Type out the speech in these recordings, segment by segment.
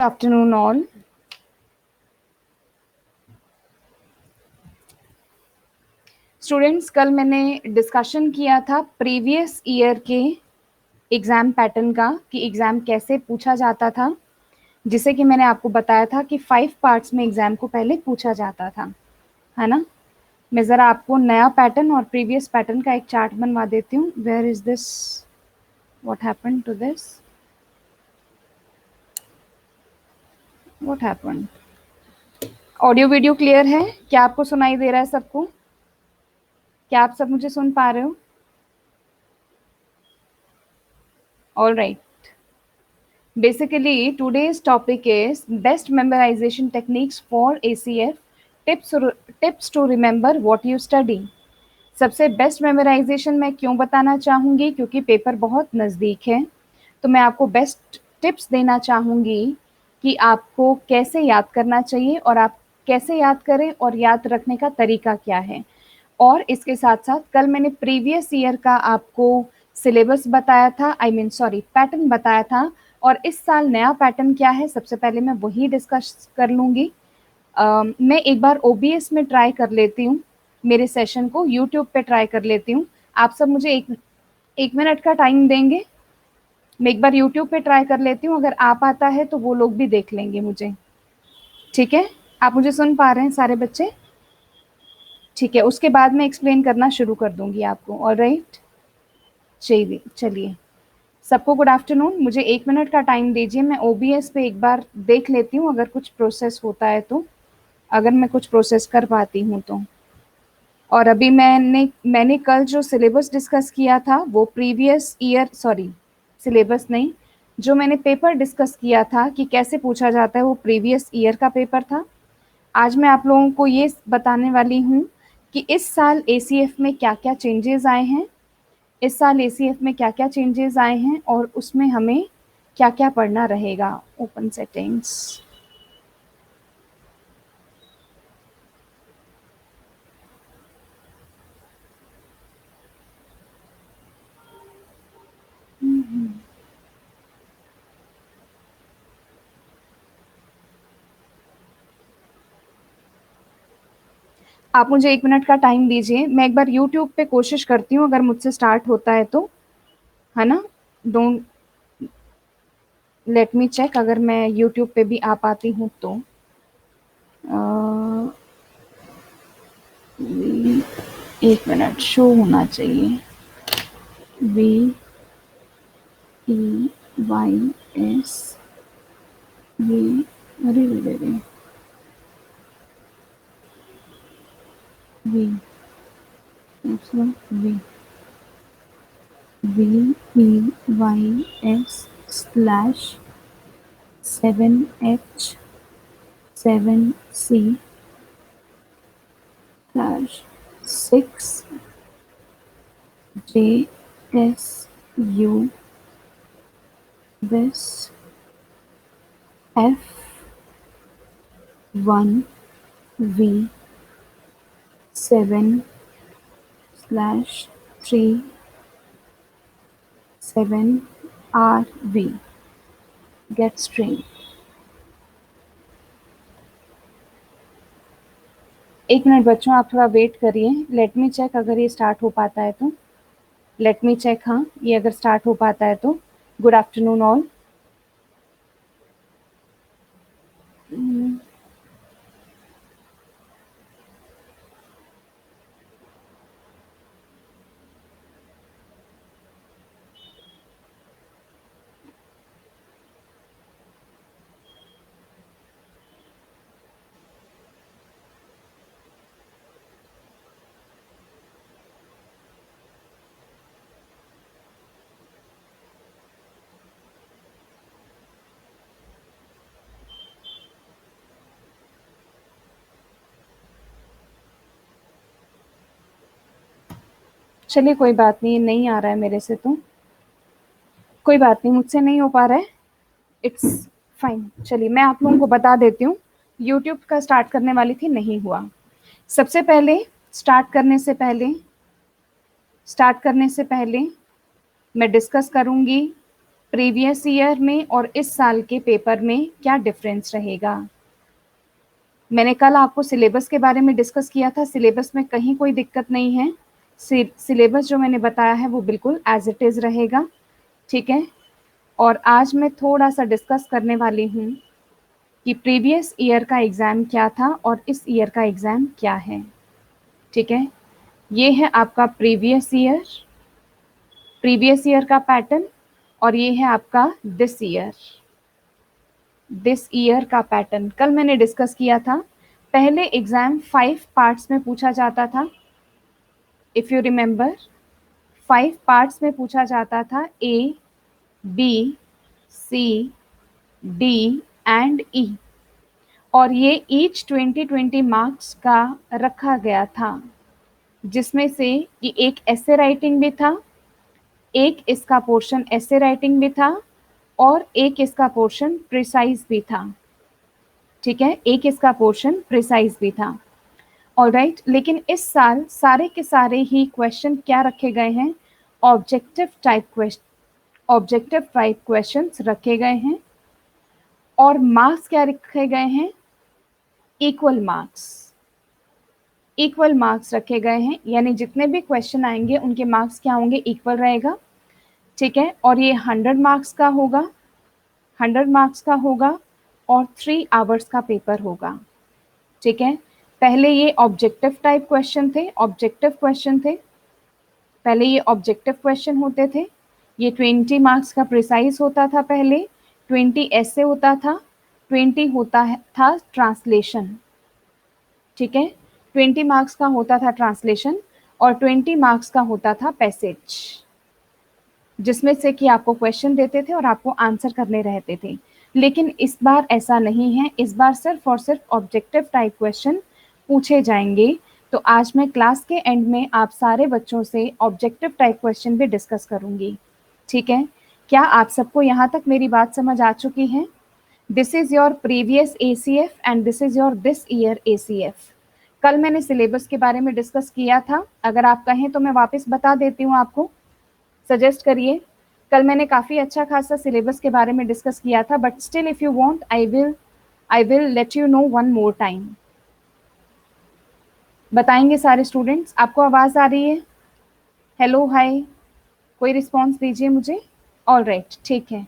Afternoon all. Students, कल मैंने discussion किया था प्रीवियस ईयर के एग्ज़ाम पैटर्न का कि एग्ज़ाम कैसे पूछा जाता था, जिसे कि मैंने आपको बताया था कि 5 पार्ट्स में एग्ज़ाम को पहले पूछा जाता था, है ना। मैं ज़रा आपको नया पैटर्न और प्रीवियस पैटर्न का एक चार्ट बनवा देती हूँ। Where is this, what happened to this, what happened. Audio video clear है? क्या आपको सुनाई दे रहा है सबको? क्या आप सब मुझे सुन पा रहे हो? All right. Basically, today's topic is best memorization techniques for ACF, tips to remember what you study. सबसे बेस्ट मेमोराइजेशन मैं क्यों बताना चाहूँगी, क्योंकि पेपर बहुत नज़दीक है, तो मैं आपको बेस्ट टिप्स देना चाहूँगी कि आपको कैसे याद करना चाहिए और आप कैसे याद करें और याद रखने का तरीका क्या है। और इसके साथ साथ कल मैंने प्रीवियस ईयर का आपको सिलेबस बताया था, पैटर्न बताया था, और इस साल नया पैटर्न क्या है सबसे पहले मैं वही डिस्कस कर लूँगी। मैं एक बार ओबीएस में ट्राई कर लेती हूँ, मेरे सेशन को यूट्यूब पे ट्राई कर लेती हूँ। आप सब मुझे एक मिनट का टाइम देंगे? मैं एक बार यूट्यूब पे ट्राई कर लेती हूँ, अगर आ पाता है तो वो लोग भी देख लेंगे मुझे। ठीक है, आप मुझे सुन पा रहे हैं सारे बच्चे? ठीक है, उसके बाद मैं एक्सप्लेन करना शुरू कर दूंगी आपको। ऑलराइट, चलिए सबको गुड आफ्टरनून। मुझे 1 मिनट का टाइम दीजिए, मैं ओबीएस पे एक बार देख लेती हूँ अगर कुछ प्रोसेस होता है तो, अगर मैं कुछ प्रोसेस कर पाती हूँ तो। और अभी मैंने कल जो सिलेबस डिस्कस किया था वो प्रीवियस ईयर, सिलेबस नहीं, जो मैंने पेपर डिस्कस किया था कि कैसे पूछा जाता है, वो प्रीवियस ईयर का पेपर था। आज मैं आप लोगों को ये बताने वाली हूँ कि इस साल एसीएफ में क्या क्या चेंजेस आए हैं, इस साल एसीएफ में क्या क्या चेंजेस आए हैं और उसमें हमें क्या क्या पढ़ना रहेगा। ओपन सेटिंग्स, आप मुझे 1 मिनट का टाइम दीजिए, मैं एक बार यूट्यूब पे कोशिश करती हूँ अगर मुझसे स्टार्ट होता है तो, है ना। डोंट, लेट मी चेक अगर मैं यूट्यूब पे भी आ पाती हूँ तो। एक मिनट, शो होना चाहिए VEYS, ये, अरे रे रे, we VEYS/7H7C/6JSU this F1V7/3/7RV get string। एक मिनट बच्चों, आप थोड़ा वेट करिए, लेट मी चेक अगर ये स्टार्ट हो पाता है तो। लेट मी चेक, हाँ ये अगर स्टार्ट हो पाता है तो। Good afternoon all. चलिए कोई बात नहीं, नहीं आ रहा है मेरे से तो कोई बात नहीं, मुझसे नहीं हो पा रहा है, इट्स फाइन। चलिए मैं आप लोगों को बता देती हूँ, यूट्यूब का स्टार्ट करने वाली थी, नहीं हुआ। सबसे पहले स्टार्ट करने से पहले मैं डिस्कस करूँगी प्रीवियस ईयर में और इस साल के पेपर में क्या डिफरेंस रहेगा। मैंने कल आपको सिलेबस के बारे में डिस्कस किया था, सिलेबस में कहीं कोई दिक्कत नहीं है, सिलेबस जो मैंने बताया है वो बिल्कुल एज इट इज़ रहेगा, ठीक है। और आज मैं थोड़ा सा डिस्कस करने वाली हूँ कि प्रीवियस ईयर का एग्ज़ाम क्या था और इस ईयर का एग्ज़ाम क्या है, ठीक है। ये है आपका प्रीवियस ईयर का पैटर्न, और ये है आपका दिस ईयर का पैटर्न। कल मैंने डिस्कस किया था, पहले एग्ज़ाम 5 पार्ट्स में पूछा जाता था, इफ़ यू रिमेंबर 5 पार्ट्स में पूछा जाता था, ए, बी, सी, डी एंड ई, और ये ईच 20-20 मार्क्स का रखा गया था, जिसमें से कि एक ऐसे राइटिंग भी था, एक इसका पोर्शन ऐसे राइटिंग भी था, और एक इसका पोर्शन प्रिसाइज भी था, ठीक है, एक इसका पोर्शन प्रिसाइज भी था। ऑलराइट, लेकिन इस साल सारे के सारे ही क्वेश्चन क्या रखे गए हैं, ऑब्जेक्टिव टाइप क्वेश्चंस रखे गए हैं, और मार्क्स क्या रखे गए हैं, इक्वल मार्क्स रखे गए हैं, यानी जितने भी क्वेश्चन आएंगे उनके मार्क्स क्या होंगे, इक्वल रहेगा, ठीक है। और ये 100 मार्क्स का होगा और 3 आवर्स का पेपर होगा, ठीक है। पहले ये ऑब्जेक्टिव क्वेश्चन थे, पहले ये ऑब्जेक्टिव क्वेश्चन होते थे, ये 20 मार्क्स का प्रिसाइज होता था, पहले 20 ऐसे होता था, 20 था ट्रांसलेशन, ठीक है, 20 मार्क्स का होता था ट्रांसलेशन, और 20 मार्क्स का होता था पैसेज, जिसमें से कि आपको क्वेश्चन देते थे और आपको आंसर करने रहते थे। लेकिन इस बार ऐसा नहीं है, इस बार सिर्फ और सिर्फ ऑब्जेक्टिव टाइप क्वेश्चन पूछे जाएंगे। तो आज मैं क्लास के एंड में आप सारे बच्चों से ऑब्जेक्टिव टाइप क्वेश्चन भी डिस्कस करूंगी, ठीक है। क्या आप सबको यहाँ तक मेरी बात समझ आ चुकी है? This is your previous ACF and this is your this year ACF। कल मैंने सिलेबस के बारे में डिस्कस किया था, अगर आप कहें तो मैं वापस बता देती हूँ आपको, सजेस्ट करिए। कल मैंने काफ़ी अच्छा खासा सिलेबस के बारे में डिस्कस किया था, but still if you want I will let you know one more time. बताएंगे सारे स्टूडेंट्स? आपको आवाज़ आ रही है? हेलो, हाय, कोई रिस्पॉन्स दीजिए मुझे। ऑल राइट, ठीक है।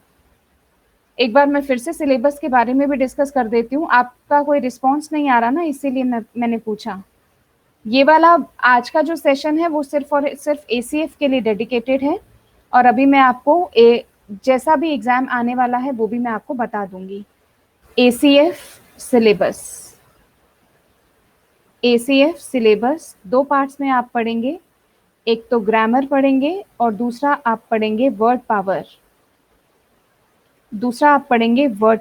एक बार मैं फिर से सिलेबस के बारे में भी डिस्कस कर देती हूँ, आपका कोई रिस्पॉन्स नहीं आ रहा ना, इसीलिए मैंने पूछा। ये वाला आज का जो सेशन है वो सिर्फ और सिर्फ ACF के लिए डेडिकेटेड है, और अभी मैं आपको जैसा भी एग्जाम आने वाला है वो भी मैं आपको बता दूंगी। ACF सिलेबस 2 पार्ट्स में आप पढ़ेंगे, एक तो ग्रामर पढ़ेंगे और दूसरा आप पढ़ेंगे वर्ड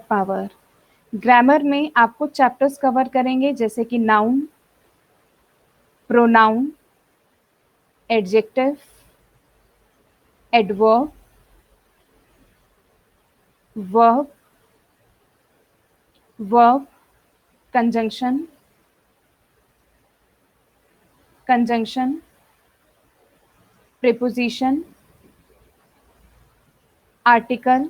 पावर। ग्रामर में आपको चैप्टर्स कवर करेंगे, जैसे कि noun, pronoun, adjective, adverb, verb, conjunction, preposition, article,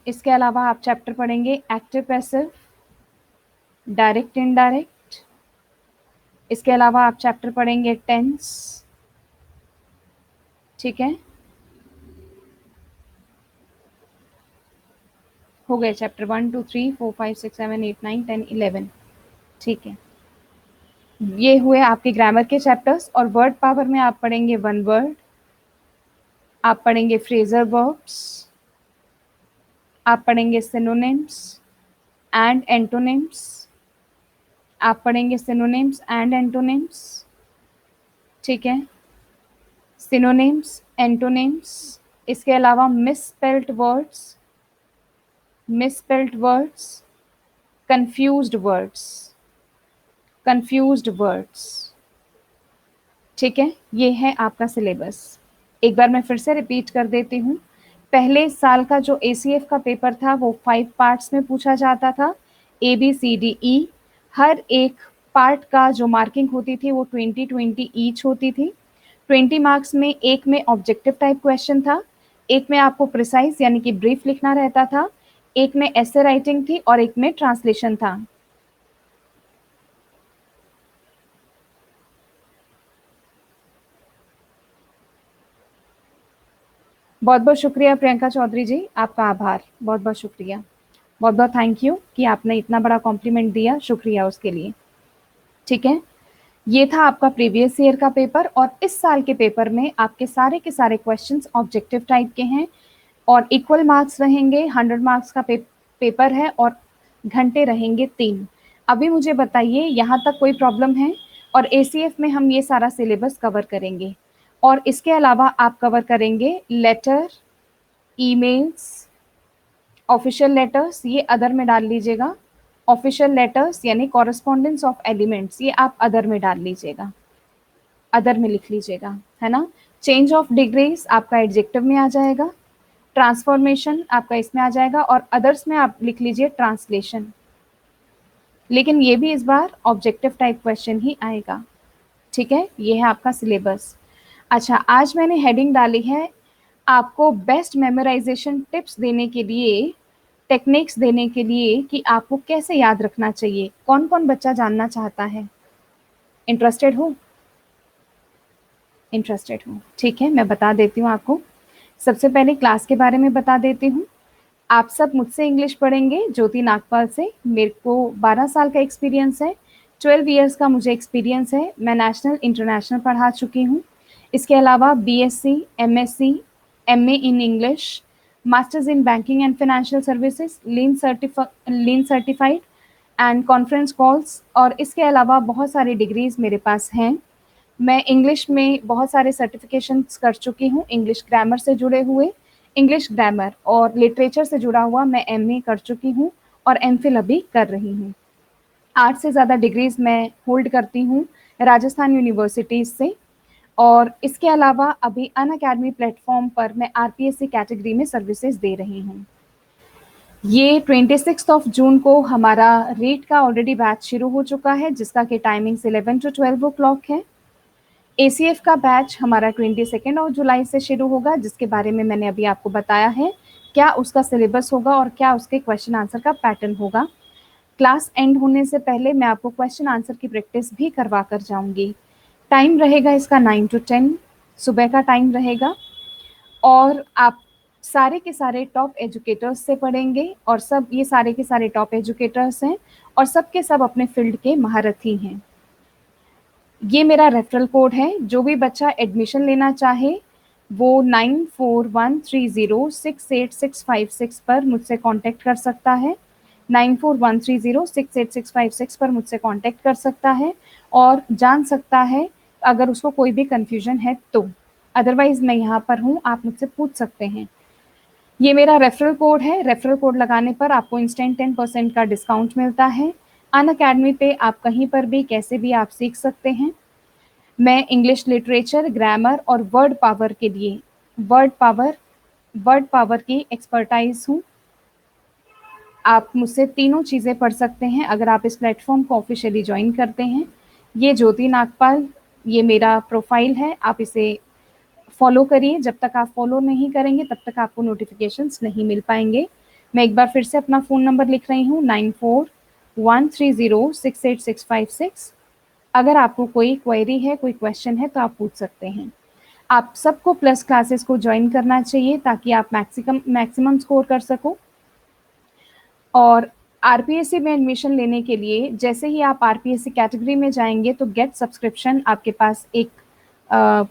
इसके अलावा आप चैप्टर पढ़ेंगे एक्टिव पैसिव, डायरेक्ट इनडायरेक्ट, इसके अलावा आप चैप्टर पढ़ेंगे टेंस, ठीक है। हो गए चैप्टर 1 2 3 4 5 6 7 8 9 10 11, ठीक है। ये हुए आपके ग्रामर के चैप्टर्स। और वर्ड पावर में आप पढ़ेंगे वन वर्ड, आप पढ़ेंगे फ्रेजर वर्ब्स, आप पढ़ेंगे सिनोनिम्स एंड एंटोनिम्स, ठीक है, सिनोनिम्स, एंटोनिम्स। इसके अलावा मिसस्पेल्ड वर्ड्स, कंफ्यूज्ड वर्ड्स, ठीक है। ये है आपका सिलेबस। एक बार मैं फिर से रिपीट कर देती हूँ। पहले साल का जो ACF का पेपर था वो 5 पार्ट्स में पूछा जाता था, ABCDE। हर एक पार्ट का जो मार्किंग होती थी वो 20-20 ईच होती थी। 20 मार्क्स में एक में ऑब्जेक्टिव टाइप क्वेश्चन था, एक में आपको प्रिसाइज यानी कि ब्रीफ लिखना रहता था, एक में ऐसे राइटिंग थी और एक में ट्रांसलेशन था। बहुत बहुत शुक्रिया प्रियंका चौधरी जी, आपका आभार, बहुत बहुत शुक्रिया, बहुत बहुत थैंक यू कि आपने इतना बड़ा कॉम्प्लीमेंट दिया, शुक्रिया उसके लिए। ठीक है, ये था आपका प्रीवियस ईयर का पेपर और इस साल के पेपर में आपके सारे के सारे क्वेश्चंस ऑब्जेक्टिव टाइप के हैं और इक्वल मार्क्स रहेंगे। 100 मार्क्स का पेपर है और घंटे रहेंगे 3। अभी मुझे बताइए यहाँ तक कोई प्रॉब्लम है? और एसीएफ में हम ये सारा सिलेबस कवर करेंगे और इसके अलावा आप कवर करेंगे लेटर, ईमेल्स, ऑफिशियल लेटर्स, ये अदर में डाल लीजिएगा। ऑफिशियल लेटर्स यानी कॉरेस्पॉन्डेंस ऑफ एलिमेंट्स, ये आप अदर में डाल लीजिएगा, अदर में लिख लीजिएगा, है ना। चेंज ऑफ डिग्रीज आपका एडजेक्टिव में आ जाएगा, ट्रांसफॉर्मेशन आपका इसमें आ जाएगा और अदर्स में आप लिख लीजिए ट्रांसलेशन, लेकिन ये भी इस बार ऑब्जेक्टिव टाइप क्वेश्चन ही आएगा। ठीक है, ये है आपका सिलेबस। अच्छा, आज मैंने हेडिंग डाली है आपको बेस्ट मेमोराइजेशन टिप्स देने के लिए, टेक्निक्स देने के लिए कि आपको कैसे याद रखना चाहिए। कौन कौन बच्चा जानना चाहता है? इंटरेस्टेड हो? इंटरेस्टेड हो, ठीक है, मैं बता देती हूँ आपको। सबसे पहले क्लास के बारे में बता देती हूँ। आप सब मुझसे इंग्लिश पढ़ेंगे ज्योति नागपाल से। मेरे को 12 साल का एक्सपीरियंस है, 12 इयर्स का मुझे एक्सपीरियंस है। मैं नेशनल इंटरनेशनल पढ़ा चुकी हूँ। इसके अलावा BSc, MSc, MA in English, masters in banking and financial services, lean certified and conference calls, और इसके अलावा बहुत सारी डिग्रीज मेरे पास हैं। मैं इंग्लिश में बहुत सारे सर्टिफिकेशंस कर चुकी हूँ, इंग्लिश ग्रामर से जुड़े हुए, इंग्लिश ग्रामर और लिटरेचर से जुड़ा हुआ मैं एमए कर चुकी हूँ और एमफिल अभी कर रही हूँ। 8 से ज़्यादा डिग्रीज मैं होल्ड करती हूँ राजस्थान यूनिवर्सिटीज़ से। और इसके अलावा अभी अनअकैडमी प्लेटफॉर्म पर मैं आरपीएससी कैटेगरी में सर्विसेज दे रही हूँ। ये 26 ऑफ जून को हमारा रीट का ऑलरेडी बैच शुरू हो चुका है, जिसका कि टाइमिंग्स 11 to 12 o'clock है। एसीएफ का बैच हमारा 22 ऑफ जुलाई से शुरू होगा, जिसके बारे में मैंने अभी आपको बताया है क्या उसका सिलेबस होगा और क्या उसके क्वेश्चन आंसर का पैटर्न होगा। क्लास एंड होने से पहले मैं आपको क्वेश्चन आंसर की प्रैक्टिस भी करवा कर जाऊंगी। टाइम रहेगा इसका 9 to 10 सुबह का टाइम रहेगा और आप सारे के सारे टॉप एजुकेटर्स से पढ़ेंगे और सब ये सारे के सारे टॉप एजुकेटर्स हैं और सब के सब अपने फील्ड के महारथी हैं। ये मेरा रेफरल कोड है, जो भी बच्चा एडमिशन लेना चाहे वो 9413068656 पर मुझसे कांटेक्ट कर सकता है। 9413068656 पर मुझसे कांटेक्ट कर सकता है और जान सकता है अगर उसको कोई भी कंफ्यूजन है तो। अदरवाइज मैं यहाँ पर हूँ, आप मुझसे पूछ सकते हैं। ये मेरा रेफरल कोड है, रेफरल कोड लगाने पर आपको इंस्टेंट 10% का डिस्काउंट मिलता है। अनअकैडमी पे आप कहीं पर भी कैसे भी आप सीख सकते हैं। मैं इंग्लिश लिटरेचर, ग्रामर और वर्ड पावर के लिए वर्ड पावर की एक्सपर्टाइज हूँ। आप मुझसे तीनों चीज़ें पढ़ सकते हैं अगर आप इस प्लेटफॉर्म को ऑफिशियली ज्वाइन करते हैं। ये ज्योति नागपाल, ये मेरा प्रोफाइल है, आप इसे फॉलो करिए। जब तक आप फॉलो नहीं करेंगे तब तक आपको नोटिफिकेशंस नहीं मिल पाएंगे। मैं एक बार फिर से अपना फ़ोन नंबर लिख रही हूँ, 9413068656। अगर आपको कोई क्वेरी है, कोई क्वेश्चन है तो आप पूछ सकते हैं। आप सबको प्लस क्लासेस को ज्वाइन करना चाहिए ताकि आप मैक्सिमम स्कोर कर सको। और आरपीएससी में एडमिशन लेने के लिए जैसे ही आप आरपीएससी कैटेगरी में जाएंगे तो गेट सब्सक्रिप्शन आपके पास एक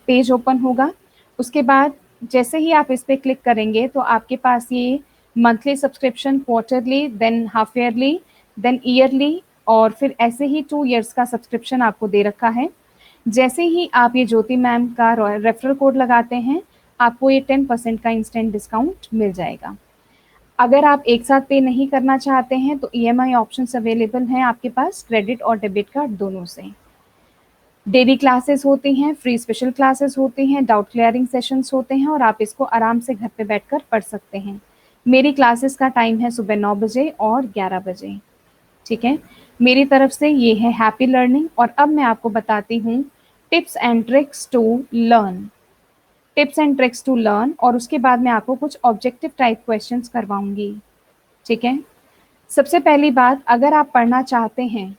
पेज ओपन होगा। उसके बाद जैसे ही आप इस पर क्लिक करेंगे तो आपके पास ये monthly subscription, quarterly, then half yearly, then yearly और फिर ऐसे ही 2 इयर्स का सब्सक्रिप्शन आपको दे रखा है। जैसे ही आप ये ज्योति मैम का रेफरल कोड लगाते हैं आपको ये 10% का इंस्टेंट डिस्काउंट मिल जाएगा। अगर आप एक साथ पे नहीं करना चाहते हैं तो ईएमआई ऑप्शंस अवेलेबल हैं आपके पास, क्रेडिट और डेबिट कार्ड दोनों से। डेली क्लासेस होती हैं, फ्री स्पेशल क्लासेस होती हैं, डाउट क्लियरिंग सेशंस होते हैं और आप इसको आराम से घर पे बैठकर पढ़ सकते हैं। मेरी क्लासेस का टाइम है सुबह 9 बजे और 11 बजे। ठीक है, मेरी तरफ से ये है हैप्पी लर्निंग। और अब मैं आपको बताती हूँ tips and tricks to learn, tips and tricks to learn, और उसके बाद मैं आपको कुछ ऑब्जेक्टिव टाइप क्वेश्चंस करवाऊंगी। ठीक है। सबसे पहली बात, अगर आप पढ़ना चाहते हैं,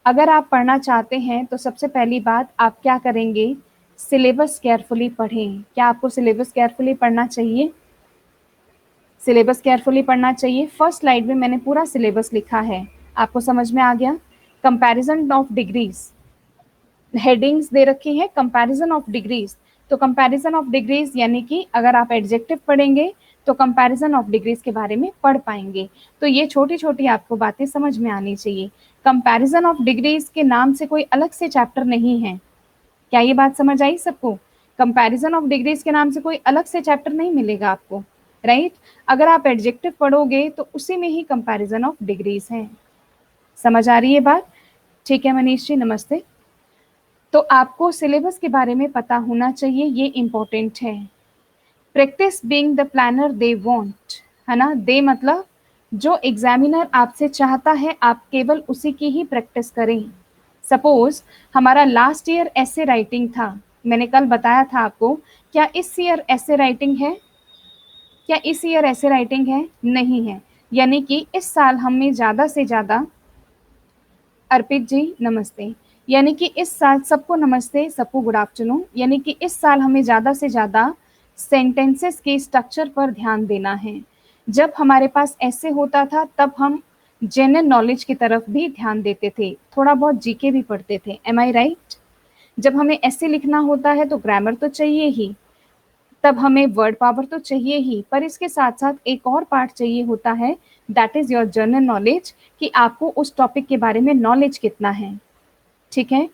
अगर आप पढ़ना चाहते हैं तो सबसे पहली बात आप क्या करेंगे, सिलेबस केयरफुली पढ़ें। क्या आपको सिलेबस केयरफुली पढ़ना चाहिए? सिलेबस केयरफुली पढ़ना चाहिए। फर्स्ट स्लाइड में मैंने पूरा सिलेबस लिखा है, आपको समझ में आ गया। कंपैरिजन ऑफ डिग्रीज, हेडिंग्स दे रखी है, कंपैरिजन ऑफ डिग्रीज। तो कंपैरिजन ऑफ डिग्रीज यानी कि अगर आप एडजेक्टिव पढ़ेंगे तो कंपैरिजन ऑफ डिग्रीज के बारे में पढ़ पाएंगे। तो ये छोटी छोटी आपको बातें समझ में आनी चाहिए। कंपैरिजन ऑफ डिग्रीज के नाम से कोई अलग से चैप्टर नहीं है। क्या ये बात समझ आई सबको? कंपैरिजन ऑफ डिग्रीज के नाम से कोई अलग से चैप्टर नहीं मिलेगा आपको, राइट? अगर आप एडजेक्टिव पढ़ोगे तो उसी में ही कंपैरिजन ऑफ डिग्रीज है। समझ आ रही है बात? ठीक है मनीष जी, नमस्ते। तो आपको सिलेबस के बारे में पता होना चाहिए, ये इंपॉर्टेंट है। Practice being the planner they want, है ना? दे मतलब जो एग्जामिनर आपसे चाहता है आप केवल उसी की ही प्रैक्टिस करें। सपोज हमारा लास्ट ईयर ऐसे राइटिंग था, मैंने कल बताया था आपको, क्या इस ईयर ऐसे राइटिंग है? क्या इस ईयर ऐसे राइटिंग है? नहीं है। यानी कि इस साल हमें ज़्यादा से ज़्यादा, अर्पित जी नमस्ते, यानी कि इस साल, सबको नमस्ते, सबको गुड आफ्टरनून, यानी कि इस साल हमें ज़्यादा से ज़्यादा सेंटेंसेस के स्ट्रक्चर पर ध्यान देना है। जब हमारे पास ऐसे होता था तब हम जनरल नॉलेज की तरफ भी ध्यान देते थे, थोड़ा बहुत जीके भी पढ़ते थे। एम आई राइट? जब हमें ऐसे लिखना होता है तो ग्रामर तो चाहिए ही, तब हमें वर्ड पावर तो चाहिए ही, पर इसके साथ साथ एक और पार्ट चाहिए होता है, that is your general knowledge, कि आपको उस टॉपिक के बारे में नॉलेज कितना है। ठीक है।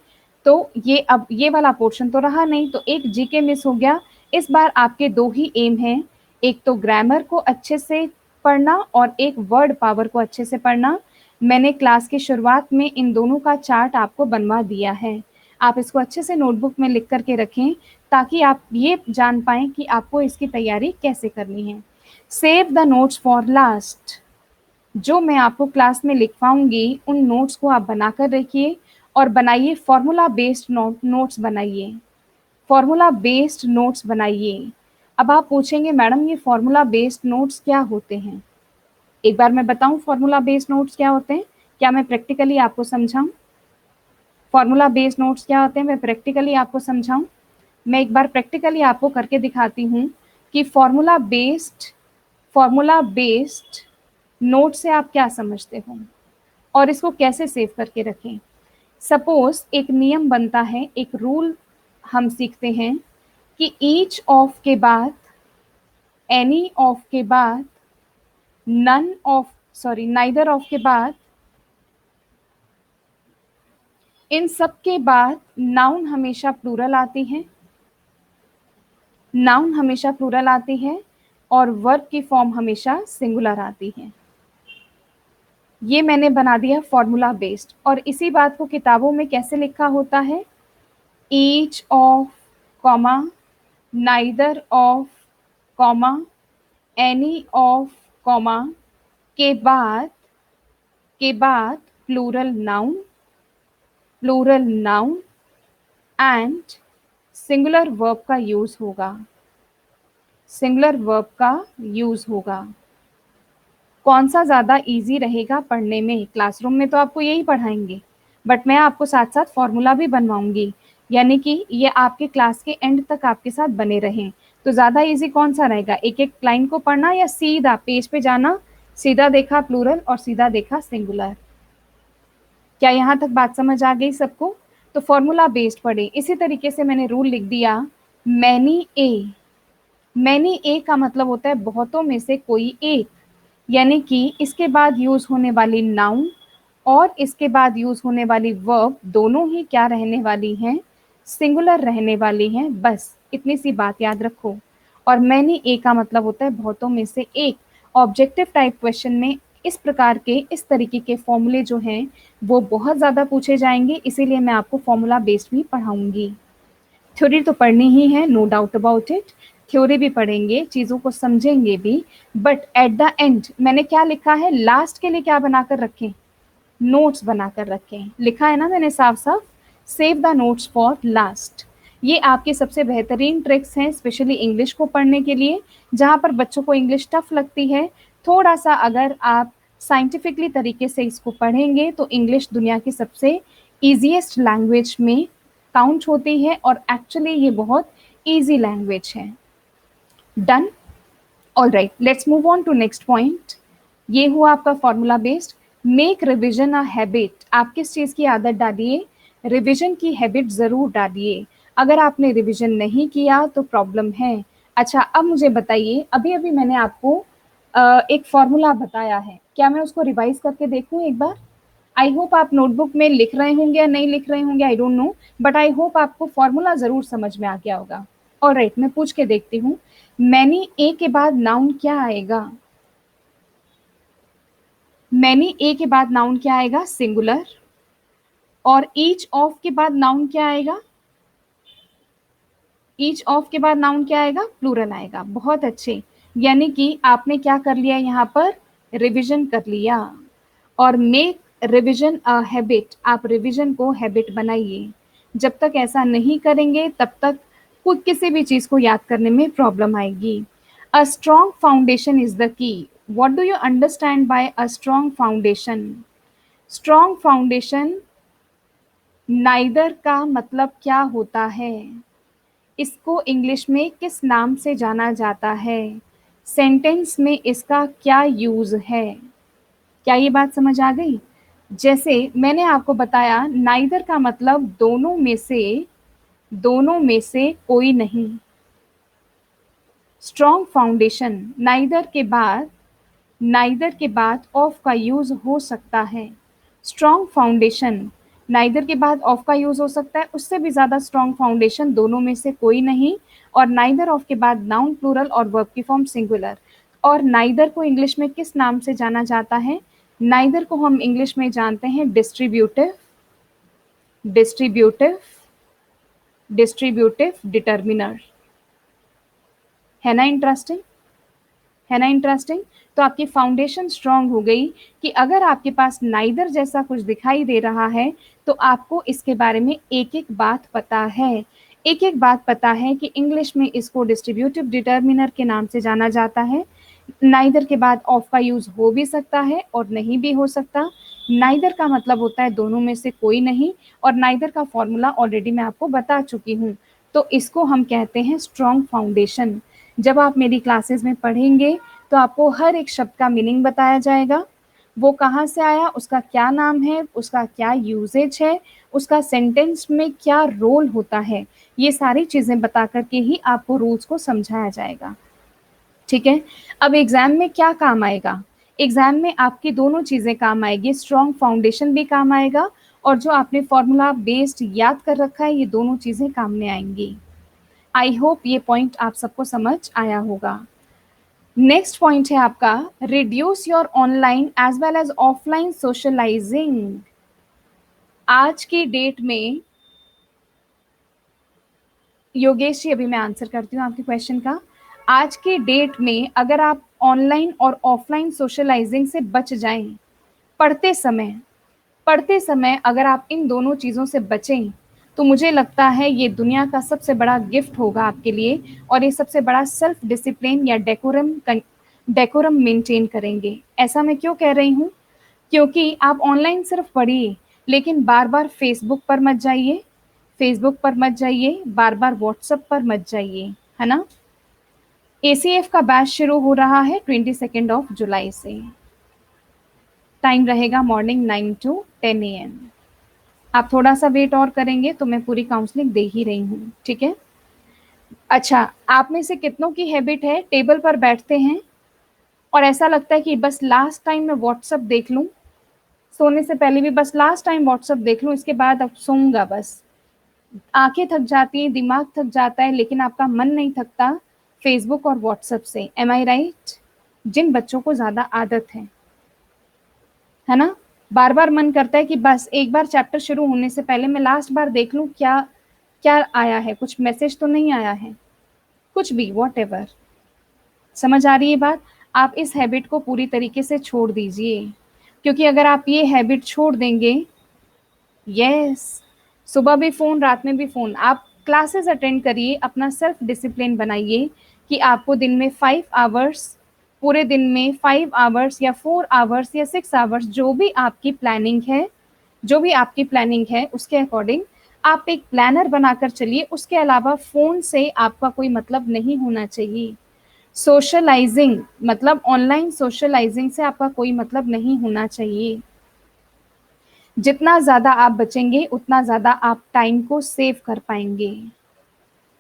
तो ये अब ये वाला पोर्शन तो रहा नहीं, तो एक जीके मिस हो गया। इस बार आपके दो ही एम हैं, एक तो ग्रामर को अच्छे से पढ़ना और एक वर्ड पावर को अच्छे से पढ़ना। मैंने क्लास की शुरुआत में इन दोनों का चार्ट आपको बनवा दिया है, आप इसको अच्छे से नोटबुक में लिख करके रखें ताकि आप ये जान पाएँ कि आपको इसकी तैयारी कैसे करनी है। Save the notes for last, जो मैं आपको क्लास में लिखवाऊंगी उन नोट्स को आप बनाकर रखिए और बनाइए फॉर्मूला बेस्ड नोट्स बनाइए, फॉर्मूला बेस्ड नोट्स बनाइए। अब आप पूछेंगे मैडम ये फॉर्मूला बेस्ड नोट्स क्या होते हैं? एक बार मैं बताऊं फॉर्मूला बेस्ड नोट्स क्या होते हैं, क्या मैं प्रैक्टिकली आपको समझाऊं? फॉर्मूला बेस्ड नोट्स क्या होते हैं, मैं प्रैक्टिकली आपको समझाऊं? मैं एक बार प्रैक्टिकली आपको करके दिखाती हूँ कि फॉर्मूला बेस्ड नोट से आप क्या समझते हो और इसको कैसे सेव करके रखें। सपोज एक नियम बनता है, एक रूल हम सीखते हैं कि ईच ऑफ के बाद, एनी ऑफ के बाद, none of, sorry neither of के बाद, इन सब के बाद नाउन हमेशा प्लूरल आती है, नाउन हमेशा प्लूरल आती है और वर्ब की फॉर्म हमेशा सिंगुलर आती है। ये मैंने बना दिया फॉर्मूला बेस्ड। और इसी बात को किताबों में कैसे लिखा होता है, each of comma, neither of comma, any of comma के बाद plural noun and singular verb का यूज होगा, सिंगुलर वर्ब का यूज होगा। कौन सा ज़्यादा इजी रहेगा पढ़ने में? क्लासरूम में तो आपको यही पढ़ाएंगे, बट मैं आपको साथ साथ फॉर्मूला भी बनवाऊंगी, यानी कि ये आपके क्लास के एंड तक आपके साथ बने रहें। तो ज़्यादा इजी कौन सा रहेगा, एक एक लाइन को पढ़ना या सीधा पेज पे जाना, सीधा देखा प्लूरल और सीधा देखा सिंगुलर? क्या यहाँ तक बात समझ आ गई सबको? तो फॉर्मूला बेस्ड पढ़े। इसी तरीके से मैंने रूल लिख दिया, मैनी ए, मैनी ए का मतलब होता है बहुतों में से कोई एक, यानी कि इसके बाद यूज होने वाली नाउन और इसके बाद यूज होने वाली वर्ब दोनों ही क्या रहने वाली हैं, सिंगुलर रहने वाली हैं। बस इतनी सी बात याद रखो। और मैनी ए का मतलब होता है बहुतों में से एक। ऑब्जेक्टिव टाइप क्वेश्चन में इस प्रकार के, इस तरीके के फॉर्मूले जो हैं वो बहुत ज़्यादा पूछे जाएंगे, इसीलिए मैं आपको फॉर्मूला बेस्ड भी पढ़ाऊंगी। थ्योरी तो पढ़नी ही है, no doubt about it, theory भी पढ़ेंगे, चीज़ों को समझेंगे भी, बट एट द एंड मैंने क्या लिखा है, लास्ट के लिए क्या बनाकर रखें, नोट्स बनाकर रखें। लिखा है ना मैंने साफ साफ, save the notes for last. ये आपके सबसे बेहतरीन ट्रिक्स हैं स्पेशली इंग्लिश को पढ़ने के लिए, जहाँ पर बच्चों को इंग्लिश टफ लगती है। थोड़ा सा अगर आप साइंटिफिकली तरीके से इसको पढ़ेंगे तो इंग्लिश दुनिया की सबसे ईजीएस्ट लैंग्वेज में काउंट होती है और एक्चुअली ये बहुत ईजी लैंग्वेज है। Done. All right, let's move on to next point. ये हुआ आपका formula based. Make revision a habit. आप किस चीज़ की आदत डालिए? रिविजन की हैबिट ज़रूर डालिए। अगर आपने रिविजन नहीं किया तो प्रॉब्लम है। अच्छा, अब मुझे बताइए, अभी अभी मैंने आपको एक फॉर्मूला बताया है, क्या मैं उसको रिवाइज करके देखूं एक बार? आई होप आप नोटबुक में लिख रहे होंगे या नहीं लिख रहे होंगे, I don't know, but I hope आपको फॉर्मूला ज़रूर समझ में आ गया होगा। ऑलराइट, मैं पूछ के देखती हूँ। मैनी ए के बाद नाउन क्या आएगा? मैनी ए के बाद नाउन क्या आएगा? सिंगुलर। और ईच ऑफ के बाद नाउन क्या आएगा? ईच ऑफ के बाद नाउन क्या आएगा? प्लूरल आएगा। बहुत अच्छे, यानी कि आपने क्या कर लिया यहाँ पर? रिविजन कर लिया। और मेक रिविजन अ हैबिट, आप रिविजन को हैबिट बनाइए। जब तक ऐसा नहीं करेंगे तब तक खुद किसी भी चीज़ को याद करने में प्रॉब्लम आएगी। A strong foundation is the key. What do you understand by a strong foundation? Strong foundation neither का मतलब क्या होता है? इसको इंग्लिश में किस नाम से जाना जाता है? सेंटेंस में इसका क्या यूज है? क्या ये बात समझ आ गई? जैसे मैंने आपको बताया, नाइदर का मतलब दोनों में से कोई नहीं। स्ट्रॉन्ग फाउंडेशन, नाइदर के बाद ऑफ का यूज हो सकता है। स्ट्रॉन्ग फाउंडेशन नाइदर के बाद ऑफ का यूज हो सकता है, उससे भी ज्यादा स्ट्रॉन्ग फाउंडेशन दोनों में से कोई नहीं। और नाइदर ऑफ के बाद नाउन प्लूरल और वर्ब की फॉर्म सिंगुलर। और नाइदर को इंग्लिश में किस नाम से जाना जाता है? नाइदर को हम इंग्लिश में जानते हैं डिस्ट्रीब्यूटिव डिस्ट्रीब्यूटिव डिस्ट्रीब्यूटिव डिटर्मिनर। है ना इंटरेस्टिंग? है ना इंटरेस्टिंग? तो आपकी फाउंडेशन स्ट्रांग हो गई कि अगर आपके पास नाइदर जैसा कुछ दिखाई दे रहा है तो आपको इसके बारे में एक एक बात पता है। एक एक बात पता है कि इंग्लिश में इसको डिस्ट्रीब्यूटिव डिटर्मिनर के नाम से जाना जाता है। नाइदर के बाद ऑफ का यूज हो भी सकता है और नहीं भी हो सकता। नाइदर का मतलब होता है दोनों में से कोई नहीं। और नाइदर का फॉर्मूला ऑलरेडी मैं आपको बता चुकी हूँ। तो इसको हम कहते हैं स्ट्रॉन्ग फाउंडेशन। जब आप मेरी क्लासेस में पढ़ेंगे तो आपको हर एक शब्द का मीनिंग बताया जाएगा, वो कहाँ से आया, उसका क्या नाम है, उसका क्या यूजेज है, उसका सेंटेंस में क्या रोल होता है, ये सारी चीज़ें बता करके ही आपको रूल्स को समझाया जाएगा। ठीक है। अब एग्जाम में क्या काम आएगा? एग्जाम में आपकी दोनों चीज़ें काम आएगी, स्ट्रॉन्ग फाउंडेशन भी काम आएगा और जो आपने फॉर्मूला बेस्ड याद कर रखा है ये दोनों चीज़ें काम में आएंगी। आई होप ये पॉइंट आप सबको समझ आया होगा। नेक्स्ट पॉइंट है आपका reduce your online as well as offline socializing. आज की डेट में योगेश जी, अभी मैं आंसर करती हूँ आपके क्वेश्चन का। आज की डेट में अगर आप ऑनलाइन और ऑफलाइन सोशलाइजिंग से बच जाएं, पढ़ते समय अगर आप इन दोनों चीज़ों से बचें तो मुझे लगता है ये दुनिया का सबसे बड़ा गिफ्ट होगा आपके लिए और ये सबसे बड़ा सेल्फ डिसिप्लिन या डेकोरम मेंटेन करेंगे। ऐसा मैं क्यों कह रही हूँ? क्योंकि आप ऑनलाइन सिर्फ पढ़िए लेकिन बार बार फेसबुक पर मत जाइए, बार बार व्हाट्सएप पर मत जाइए, है ना। एसीएफ का बैच शुरू हो रहा है 22 जुलाई से। टाइम रहेगा मॉर्निंग 9 to 10 AM। आप थोड़ा सा वेट और करेंगे तो मैं पूरी काउंसलिंग दे ही रही हूँ, ठीक है। अच्छा, आप में से कितनों की हैबिट है टेबल पर बैठते हैं और ऐसा लगता है कि बस लास्ट टाइम मैं व्हाट्सएप देख लूँ, सोने से पहले भी बस लास्ट टाइम व्हाट्सएप देख लूँ, इसके बाद अब सोऊंगा बस। आंखें थक जाती हैं, दिमाग थक जाता है, लेकिन आपका मन नहीं थकता फेसबुक और व्हाट्सएप से। एम आई राइट? जिन बच्चों को ज़्यादा आदत है ना, बार बार मन करता है कि बस एक बार चैप्टर शुरू होने से पहले मैं लास्ट बार देख लूँ क्या क्या आया है, कुछ मैसेज तो नहीं आया है, कुछ भी वॉट एवर। समझ आ रही है बात? आप इस हैबिट को पूरी तरीके से छोड़ दीजिए, क्योंकि अगर आप ये हैबिट छोड़ देंगे, यस, सुबह भी फ़ोन, रात में भी फ़ोन। आप क्लासेस अटेंड करिए, अपना सेल्फ डिसिप्लिन बनाइए कि आपको दिन में 5 आवर्स, पूरे दिन में 5 आवर्स या 4 आवर्स या 6 आवर्स, जो भी आपकी प्लानिंग है उसके अकॉर्डिंग आप एक प्लानर बनाकर चलिए। उसके अलावा फ़ोन से आपका कोई मतलब नहीं होना चाहिए। सोशलाइजिंग मतलब ऑनलाइन सोशलाइजिंग से आपका कोई मतलब नहीं होना चाहिए। जितना ज़्यादा आप बचेंगे उतना ज़्यादा आप टाइम को सेव कर पाएंगे।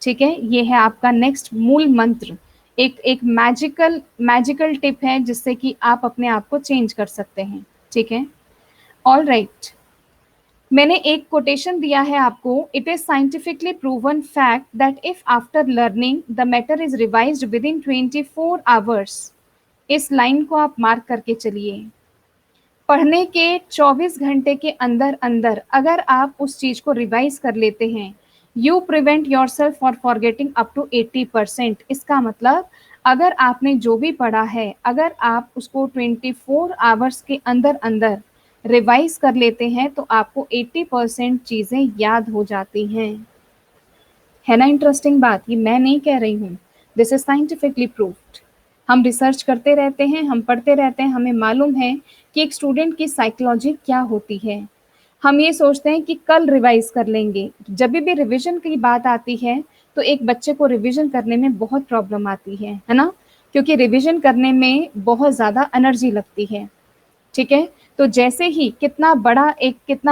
ठीक है, ये है आपका नेक्स्ट मूल मंत्र। एक एक मैजिकल मैजिकल टिप है जिससे कि आप अपने आप को चेंज कर सकते हैं। ठीक है, ऑल राइट। मैंने एक कोटेशन दिया है आपको। It is scientifically proven fact that if after learning the matter is revised with in 24 hours. इस लाइन को आप मार्क करके चलिए। पढ़ने के 24 घंटे के अंदर अंदर अगर आप उस चीज को रिवाइज कर लेते हैं, you prevent yourself for forgetting up to 80%। इसका मतलब अगर आपने जो भी पढ़ा है, अगर आप उसको 24 आवर्स के अंदर अंदर रिवाइज कर लेते हैं तो आपको 80% चीजें याद हो जाती हैं। है ना इंटरेस्टिंग बात? ये मैं नहीं कह रही हूँ, दिस इज साइंटिफिकली प्रूव्ड। हम रिसर्च करते रहते हैं, हम पढ़ते रहते हैं, हमें मालूम है कि एक स्टूडेंट की साइकोलॉजी क्या होती है। हम ये सोचते हैं कि कल रिवाइज कर लेंगे। जब भी रिवीजन की बात आती है तो एक बच्चे को रिवीजन करने में बहुत प्रॉब्लम आती है ना, क्योंकि रिवीजन करने में बहुत ज़्यादा एनर्जी लगती है। ठीक है, तो जैसे ही कितना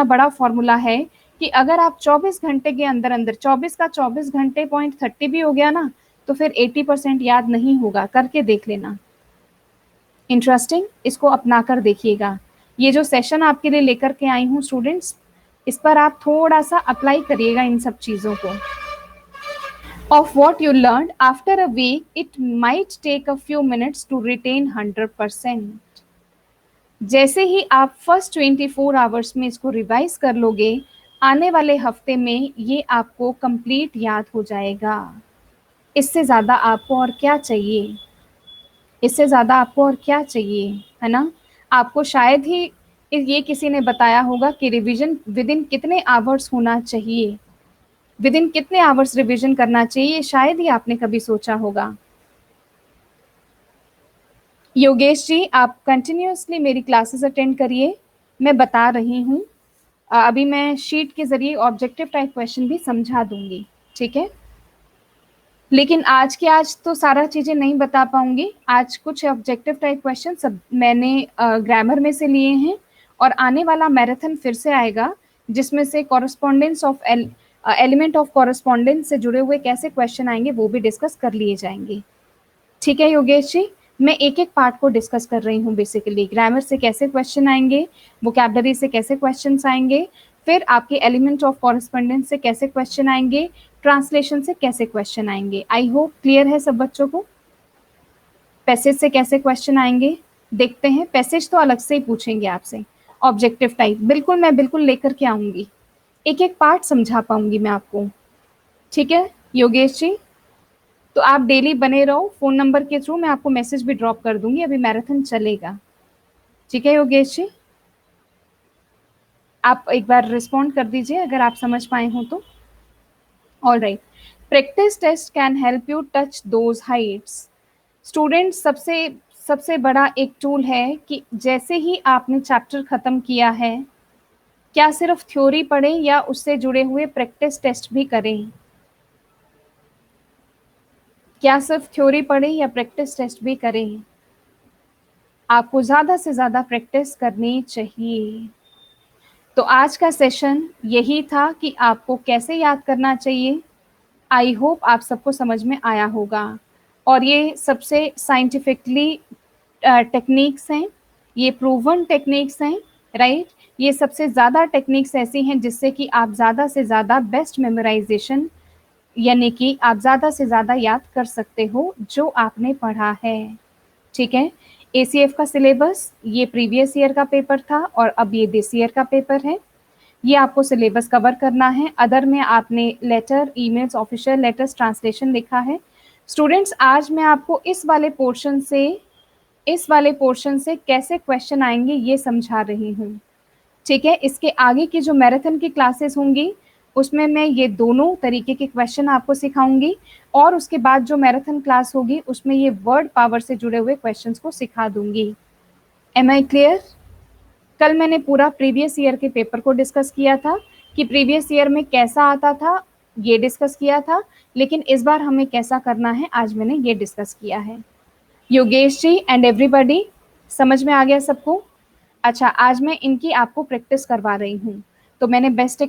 बड़ा फॉर्मूला है कि अगर आप 24 घंटे के अंदर अंदर 24 का 24 घंटे पॉइंट 30 भी हो गया ना, तो फिर 80% याद नहीं होगा। करके देख लेना, इंटरेस्टिंग, इसको अपना कर देखिएगा। ये जो सेशन आपके लिए लेकर के आई हूँ स्टूडेंट्स, इस पर आप थोड़ा सा अप्लाई करिएगा इन सब चीज़ों को। Of what you learn after a week it might take a few minutes to retain 100%। जैसे ही आप फर्स्ट 24 आवर्स में इसको रिवाइज कर लोगे, आने वाले हफ्ते में ये आपको कंप्लीट याद हो जाएगा। इससे ज़्यादा आपको और क्या चाहिए? इससे ज़्यादा आपको और क्या चाहिए, है ना? आपको शायद ही ये किसी ने बताया होगा कि रिवीजन विद इन कितने आवर्स होना चाहिए, विद इन कितने आवर्स रिवीजन करना चाहिए, ये शायद ही आपने कभी सोचा होगा। योगेश जी, आप कंटिन्यूअसली मेरी क्लासेस अटेंड करिए, मैं बता रही हूँ। अभी मैं शीट के ज़रिए ऑब्जेक्टिव टाइप क्वेश्चन भी समझा दूंगी। ठीक है, लेकिन आज तो सारा चीज़ें नहीं बता पाऊंगी। आज कुछ ऑब्जेक्टिव टाइप क्वेश्चन सब मैंने ग्रामर में से लिए हैं, और आने वाला मैराथन फिर से आएगा जिसमें से correspondence of element of correspondence से जुड़े हुए कैसे क्वेश्चन आएंगे वो भी डिस्कस कर लिए जाएंगे। ठीक है योगेश जी, मैं एक एक पार्ट को डिस्कस कर रही हूँ। बेसिकली ग्रामर से कैसे क्वेश्चन आएंगे, वोकैबुलरी से कैसे क्वेश्चन आएंगे, फिर आपके एलिमेंट ऑफ कॉरस्पॉन्डेंस से कैसे क्वेश्चन आएंगे, ट्रांसलेशन से कैसे क्वेश्चन आएंगे। आई होप क्लियर है सब बच्चों को। पैसेज से कैसे क्वेश्चन आएंगे देखते हैं। पैसेज तो अलग से ही पूछेंगे आपसे। ऑब्जेक्टिव टाइप मैं बिल्कुल लेकर के आऊंगी, एक एक पार्ट समझा पाऊंगी मैं आपको। ठीक है योगेश जी, तो आप डेली बने रहो। फोन नंबर के थ्रू मैं आपको मैसेज भी ड्रॉप कर दूंगी, अभी मैराथन चलेगा। ठीक है योगेश जी, आप एक बार रिस्पॉन्ड कर दीजिए अगर आप समझ पाए हो तो। All right, practice test can help you touch those heights. Student, सबसे सबसे बड़ा एक टूल है कि जैसे ही आपने चैप्टर खत्म किया है, क्या सिर्फ थ्योरी पढ़ें या उससे जुड़े हुए प्रैक्टिस टेस्ट भी करें? क्या सिर्फ थ्योरी पढ़ें या प्रैक्टिस टेस्ट भी करें? आपको ज़्यादा से ज़्यादा प्रैक्टिस करनी चाहिए। तो आज का सेशन यही था कि आपको कैसे याद करना चाहिए। आई होप आप सबको समझ में आया होगा, और ये सबसे साइंटिफिकली टेक्निक्स हैं, ये प्रूवन टेक्निक्स हैं, राइट। ये सबसे ज़्यादा टेक्निक्स ऐसी हैं जिससे कि आप ज़्यादा से ज़्यादा बेस्ट मेमोराइजेशन, यानी कि आप ज़्यादा से ज़्यादा याद कर सकते हो जो आपने पढ़ा है। ठीक है, एसीएफ का सिलेबस ये प्रीवियस ईयर का पेपर था और अब ये दिस ईयर का पेपर है। ये आपको सिलेबस कवर करना है। अदर में आपने letter, emails, official letters, translation लिखा है। स्टूडेंट्स, आज मैं आपको इस वाले पोर्शन से कैसे क्वेश्चन आएंगे ये समझा रही हूँ। ठीक है, इसके आगे की जो मैराथन की क्लासेस होंगी उसमें मैं ये दोनों तरीके के क्वेश्चन आपको सिखाऊंगी और उसके बाद जो मैराथन क्लास होगी उसमें ये वर्ड पावर से जुड़े हुए क्वेश्चंस को सिखा दूंगी। Am I clear? कल मैंने पूरा प्रीवियस ईयर के पेपर को डिस्कस किया था कि प्रीवियस ईयर में कैसा आता था, ये डिस्कस किया था, लेकिन इस बार हमें कैसा करना है आज मैंने ये डिस्कस किया है। योगेश जी एंड एवरीबॉडी, समझ में आ गया सबको? अच्छा, आज मैं इनकी आपको प्रैक्टिस करवा रही हूँ। तो मैंने बेस्ट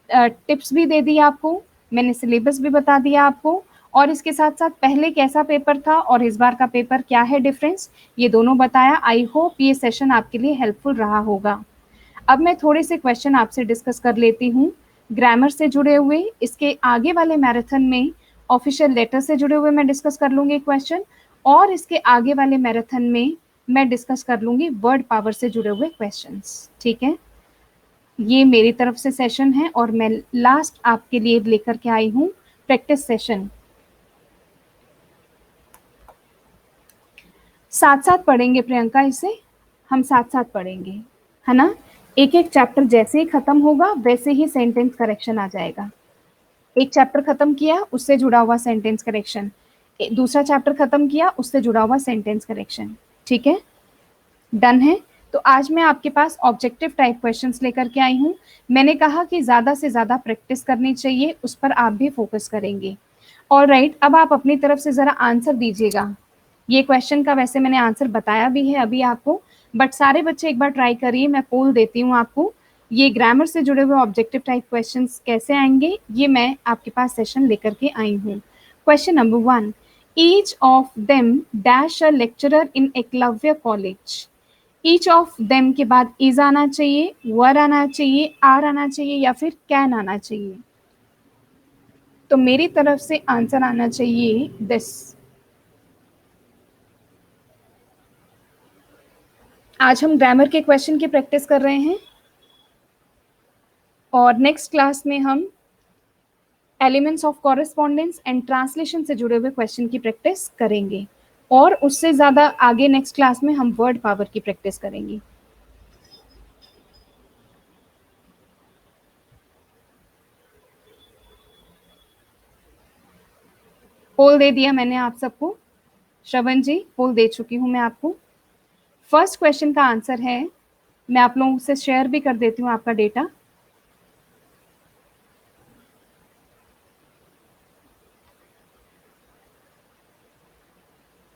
टिप्स भी दे दी आपको, मैंने सिलेबस भी बता दिया आपको, और इसके साथ साथ पहले कैसा पेपर था और इस बार का पेपर क्या है डिफरेंस, ये दोनों बताया। आई होप ये सेशन आपके लिए हेल्पफुल रहा होगा। अब मैं थोड़े से क्वेश्चन आपसे डिस्कस कर लेती हूँ ग्रामर से जुड़े हुए। इसके आगे वाले मैराथन में ऑफिशियल लेटर से जुड़े हुए मैं डिस्कस कर लूँगी क्वेश्चन, और इसके आगे वाले मैराथन में मैं डिस्कस कर लूँगी वर्ड पावर से जुड़े हुए क्वेश्चंस। ठीक है, ये मेरी तरफ से सेशन है और मैं लास्ट आपके लिए लेकर के आई हूँ प्रैक्टिस सेशन। साथ साथ पढ़ेंगे प्रियंका, इसे हम साथ साथ पढ़ेंगे, है ना? एक एक चैप्टर जैसे ही खत्म होगा वैसे ही सेंटेंस करेक्शन आ जाएगा। एक चैप्टर खत्म किया उससे जुड़ा हुआ सेंटेंस करेक्शन, दूसरा चैप्टर खत्म किया उससे जुड़ा हुआ सेंटेंस करेक्शन। ठीक है, डन है? तो आज मैं आपके पास ऑब्जेक्टिव टाइप क्वेश्चंस लेकर के आई हूँ। मैंने कहा कि ज़्यादा से ज़्यादा प्रैक्टिस करनी चाहिए, उस पर आप भी फोकस करेंगे। ऑलराइट, अब आप अपनी तरफ से ज़रा आंसर दीजिएगा। ये क्वेश्चन का वैसे मैंने आंसर बताया भी है अभी आपको, बट सारे बच्चे एक बार ट्राई करिए। मैं पोल देती हूँ आपको, ये ग्रामर से जुड़े हुए ऑब्जेक्टिव टाइप क्वेश्चंस कैसे आएंगे, ये मैं आपके पास सेशन लेकर के आई हूँ। Question number 1, each of them dash a lecturer in Eklavya college. Each of them के बाद इज आना चाहिए, वर आना चाहिए, आर आना चाहिए, या फिर कैन आना चाहिए। तो मेरी तरफ से आंसर आना चाहिए दिस। आज हम ग्रामर के क्वेश्चन की प्रैक्टिस कर रहे हैं और नेक्स्ट क्लास में हम elements of correspondence and translation से जुड़े हुए क्वेश्चन की प्रैक्टिस करेंगे, और उससे ज़्यादा आगे नेक्स्ट क्लास में हम वर्ड पावर की प्रैक्टिस करेंगे। पोल दे दिया मैंने आप सबको, श्रवण जी पोल दे चुकी हूँ मैं आपको। फर्स्ट क्वेश्चन का आंसर है, मैं आप लोगों से शेयर भी कर देती हूँ आपका डेटा।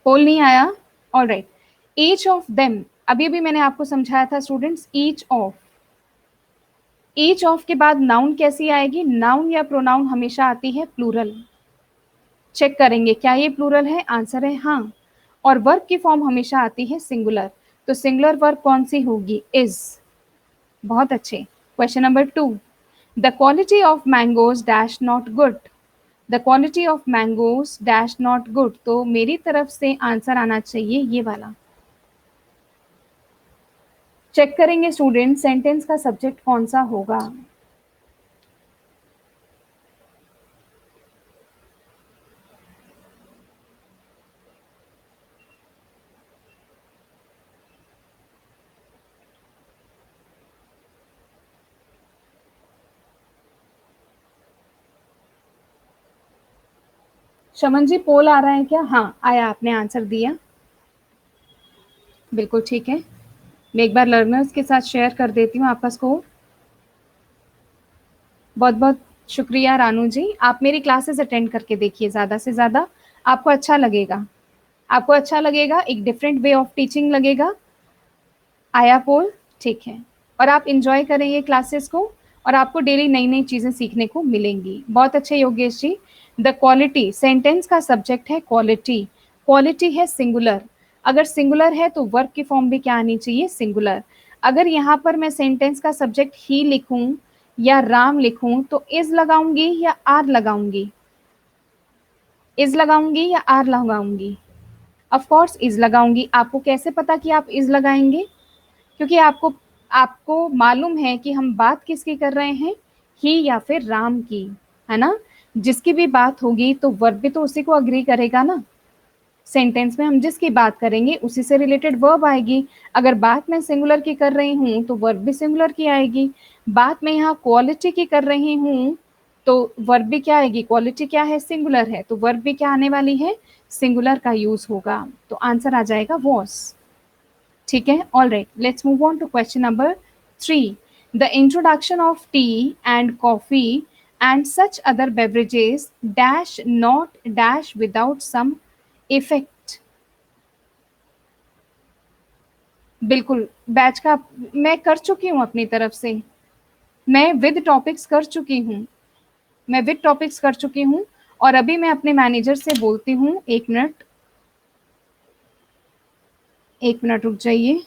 पोल नहीं आया? ऑलराइट, ईच ऑफ देम, अभी भी मैंने आपको समझाया था students, each of, each of के बाद नाउन कैसी आएगी? नाउन या प्रोनाउन हमेशा आती है प्लूरल। चेक करेंगे क्या ये प्लूरल है, आंसर है हाँ। और वर्ब की फॉर्म हमेशा आती है सिंगुलर, तो सिंगुलर वर्ब कौन सी होगी? इज। बहुत अच्छे। Question number 2, the quality of mangoes dash not good. The quality of mangoes dash not good, तो मेरी तरफ से आंसर आना चाहिए ये वाला। चेक करेंगे स्टूडेंट सेंटेंस का सब्जेक्ट कौन सा होगा। शमन जी पोल आ रहा है क्या? हाँ आया, आपने आंसर दिया, बिल्कुल ठीक है। मैं एक बार लर्नर्स के साथ शेयर कर देती हूँ आपका स्कोर। बहुत बहुत शुक्रिया रानू जी, आप मेरी क्लासेस अटेंड करके देखिए ज़्यादा से ज़्यादा, आपको अच्छा लगेगा, आपको अच्छा लगेगा, एक डिफरेंट वे ऑफ टीचिंग लगेगा। आया पोल? ठीक है, और आप इंजॉय करेंगे क्लासेस को और आपको डेली नई नई चीज़ें सीखने को मिलेंगी। बहुत अच्छे Yogesh ji. The quality, sentence का सब्जेक्ट है क्वालिटी, क्वालिटी है सिंगुलर, अगर सिंगुलर है तो वर्ब की फॉर्म भी क्या आनी चाहिए? सिंगुलर। अगर यहाँ पर मैं सेंटेंस का सब्जेक्ट ही लिखूं या राम लिखूं तो इज लगाऊंगी या आर लगाऊंगी? इज लगाऊंगी या आर लगाऊंगी? ऑफ कोर्स इज लगाऊंगी। आपको कैसे पता कि आप इज लगाएंगे? क्योंकि आपको आपको मालूम है कि हम बात किसकी कर रहे हैं, ही या फिर राम की, है ना? जिसकी भी बात होगी तो वर्ब भी तो उसी को अग्री करेगा ना। सेंटेंस में हम जिसकी बात करेंगे उसी से रिलेटेड वर्ब आएगी। अगर बात मैं सिंगुलर की कर रही हूँ तो वर्ब भी सिंगुलर की आएगी। बात मैं यहाँ क्वालिटी की कर रही हूँ तो वर्ब भी क्या आएगी, क्वालिटी क्या है, सिंगुलर है, तो वर्ब भी क्या आने वाली है, सिंगुलर का यूज होगा, तो आंसर आ जाएगा वॉज। ठीक है, all right, let's move on to question number 3। The introduction of tea and coffee and such other beverages dash not dash without some effect. बिल्कुल, बैच का मैं कर चुकी हूँ अपनी तरफ से, मैं विद टॉपिक्स कर चुकी हूँ, मैं विद टॉपिक्स कर चुकी हूँ। और अभी मैं अपने मैनेजर से बोलती हूँ, एक मिनट, एक मिनट रुक जाइए,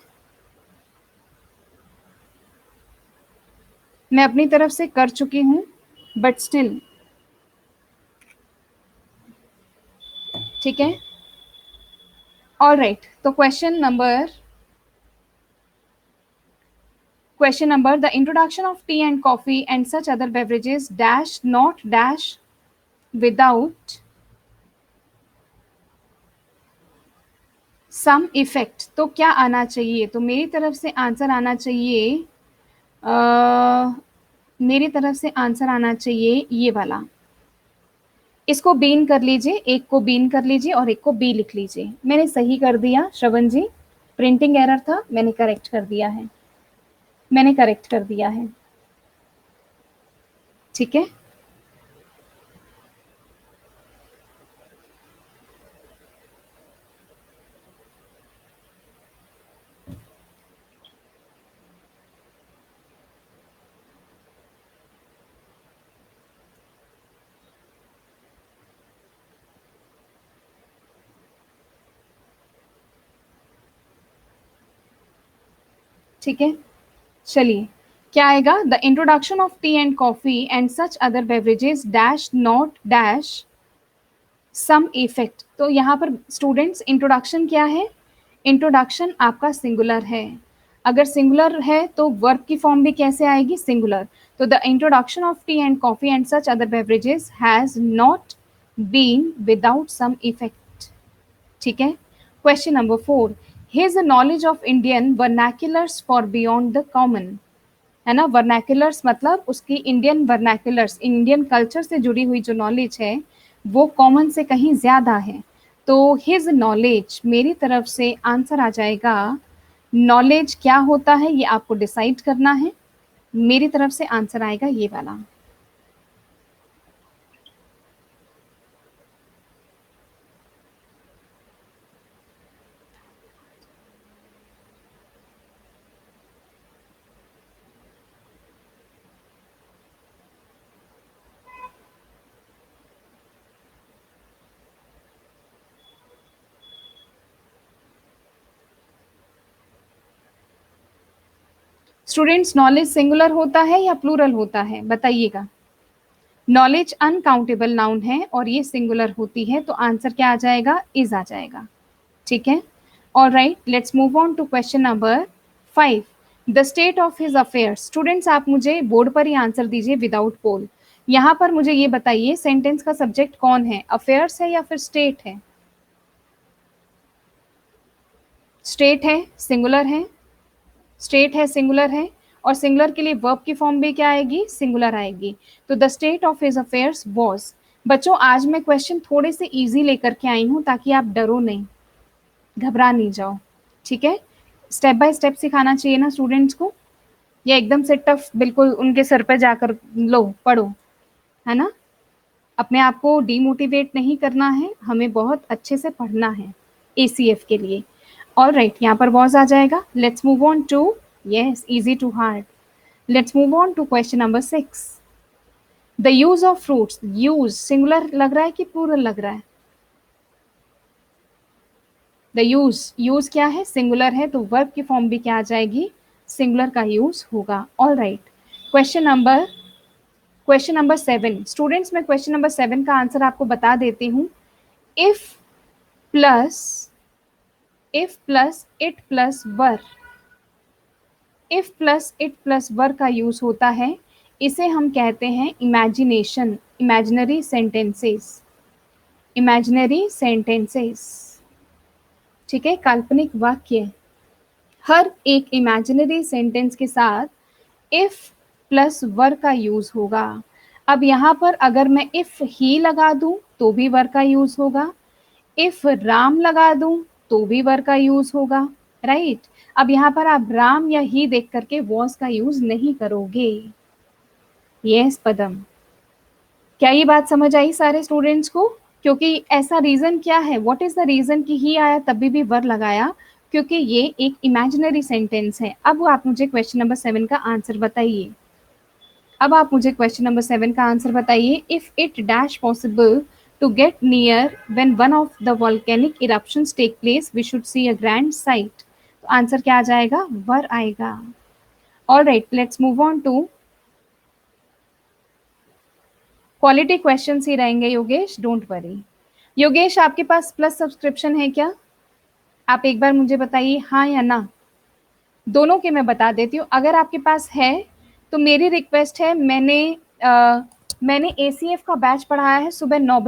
मैं अपनी तरफ से कर चुकी हूँ, बट स्टिल, ठीक है, ऑल राइट। तो question number, the introduction of tea and coffee and such other beverages dash not dash without some effect, तो क्या आना चाहिए, तो मेरी तरफ से आंसर आना चाहिए, मेरी तरफ से आंसर आना चाहिए ये वाला। इसको बीन कर लीजिए, एक को बीन कर लीजिए और एक को बी लिख लीजिए। मैंने सही कर दिया श्रवण जी, प्रिंटिंग एरर था, मैंने करेक्ट कर दिया है, मैंने करेक्ट कर दिया है। ठीक है, ठीक है, चलिए, क्या आएगा, the introduction of tea and coffee and such other beverages dash not dash some effect. तो यहाँ पर स्टूडेंट्स इंट्रोडक्शन क्या है, इंट्रोडक्शन आपका सिंगुलर है, अगर सिंगुलर है तो वर्ब की फॉर्म भी कैसे आएगी, सिंगुलर। तो the introduction of tea and coffee and such other beverages has not been without some effect. ठीक है, question number 4, his knowledge of Indian vernaculars far beyond the common, है ना, वर्नाक्यूलर्स मतलब उसकी इंडियन वर्नाक्यूलर्स, इंडियन कल्चर से जुड़ी हुई जो नॉलेज है वो कॉमन से कहीं ज्यादा है। तो हिज नॉलेज, मेरी तरफ से आंसर आ जाएगा, नॉलेज क्या होता है ये आपको डिसाइड करना है, मेरी तरफ से आंसर आएगा ये वाला। स्टूडेंट्स, नॉलेज सिंगुलर होता है या प्लूरल होता है, बताइएगा। नॉलेज अनकाउंटेबल नाउन है और ये सिंगुलर होती है, तो आंसर क्या आ जाएगा, इज आ जाएगा। ठीक है, all right, let's move on to question number 5। The state of his affairs. Students, आप मुझे बोर्ड पर ही आंसर दीजिए विदाउट पोल। यहाँ पर मुझे ये बताइए, सेंटेंस का सब्जेक्ट कौन है, अफेयर्स है या फिर स्टेट है, स्टेट है, सिंगुलर है, स्टेट है, सिंगुलर है, और सिंगुलर के लिए वर्ब की फॉर्म भी क्या आएगी, सिंगुलर आएगी। तो the state of his affairs was. बच्चों, आज मैं क्वेश्चन थोड़े से इजी लेकर के आई हूँ ताकि आप डरो नहीं, घबरा नहीं जाओ। ठीक है, स्टेप बाय स्टेप सिखाना चाहिए ना स्टूडेंट्स को, या एकदम से टफ बिल्कुल उनके सर पे जाकर लो पढ़ो, है ना। अपने आप को डीमोटिवेट नहीं करना है, हमें बहुत अच्छे से पढ़ना है एसीएफ के लिए। ऑल राइट, यहाँ पर वॉज आ जाएगा। Let's move on to, yes, easy to hard. Let's move on to question number 6। The use of fruits, use singular लग रहा है कि प्लूरल लग रहा है, द यूज, यूज क्या है, सिंगुलर है, तो वर्ब की फॉर्म भी क्या आ जाएगी, सिंगुलर का यूज होगा। All right, question number 7। Students, मैं क्वेश्चन नंबर 7 का आंसर आपको बता देती हूँ। If plus it plus were, if plus it plus were का यूज होता है, इसे हम कहते हैं imagination, imaginary sentences, imaginary sentences. ठीक है, काल्पनिक वाक्य। हर एक इमेजिनरी सेंटेंस के साथ इफ प्लस वर का यूज होगा। अब यहाँ पर अगर मैं इफ ही लगा दूं तो भी वर का यूज होगा, इफ राम लगा दूं तो भी वर का यूज होगा, राइट। अब यहाँ पर आप राम या ही देख करके वॉज का यूज नहीं करोगे। यस पदम, क्या ये बात समझ आई सारे स्टूडेंट्स को? क्योंकि ऐसा रीजन क्या है, व्हाट इज द रीजन कि ही आया तभी भी वर लगाया, क्योंकि ये एक इमेजिनरी सेंटेंस है। अब आप मुझे क्वेश्चन नंबर 7 का आंसर बताइए। अब आप मुझे क्वेश्चन नंबर 7 का आंसर बताइए। If it dash possible to get near when one of the volcanic eruptions take place we should see a grand sight. तो आंसर क्या आ जाएगा? वर आएगा। Alright, let's move on to quality questions ही रहेंगे Yogesh, don't worry. Yogesh आपके पास plus subscription है क्या? आप एक बार मुझे बताइए हाँ या ना। दोनों के मैं बता देती हूँ। अगर आपके पास है तो मेरी रिक्वेस्ट है, मैंने एसीएफ का बैच पढ़ाया है सुबह 9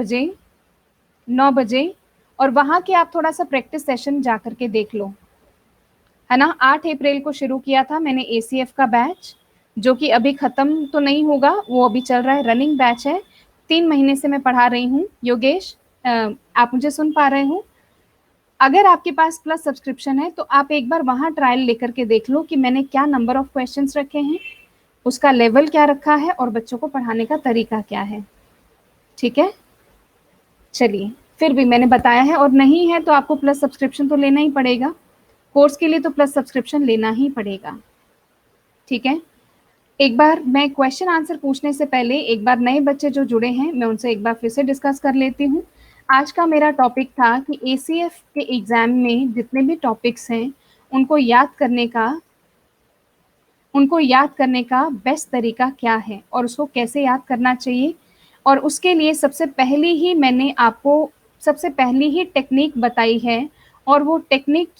बजे, और वहाँ के आप थोड़ा सा प्रैक्टिस सेशन जा करके देख लो, है ना। 8 अप्रैल को शुरू किया था मैंने एसीएफ का बैच, जो कि अभी खत्म तो नहीं होगा, वो अभी चल रहा है, रनिंग बैच है। 3 महीने से मैं पढ़ा रही हूँ योगेश, आप मुझे सुन पा रहे हो? अगर आपके पास प्लस सब्सक्रिप्शन है तो आप एक बार वहाँ ट्रायल लेकर के देख लो कि मैंने क्या नंबर ऑफ क्वेश्चंस रखे हैं, उसका लेवल क्या रखा है, और बच्चों को पढ़ाने का तरीका क्या है। ठीक है, चलिए, फिर भी मैंने बताया है, और नहीं है तो आपको प्लस सब्सक्रिप्शन तो लेना ही पड़ेगा, कोर्स के लिए तो प्लस सब्सक्रिप्शन लेना ही पड़ेगा। ठीक है, एक बार मैं क्वेश्चन आंसर पूछने से पहले एक बार नए बच्चे जो जुड़े हैं मैं उनसे एक बार फिर से डिस्कस कर लेती हूँ। आज का मेरा टॉपिक था कि एसीएफ के एग्जाम में जितने भी टॉपिक्स हैं उनको याद करने का बेस्ट तरीका क्या है और उसको कैसे याद करना चाहिए। और उसके लिए सबसे पहली ही टेक्निक बताई है, और वो टेक्निक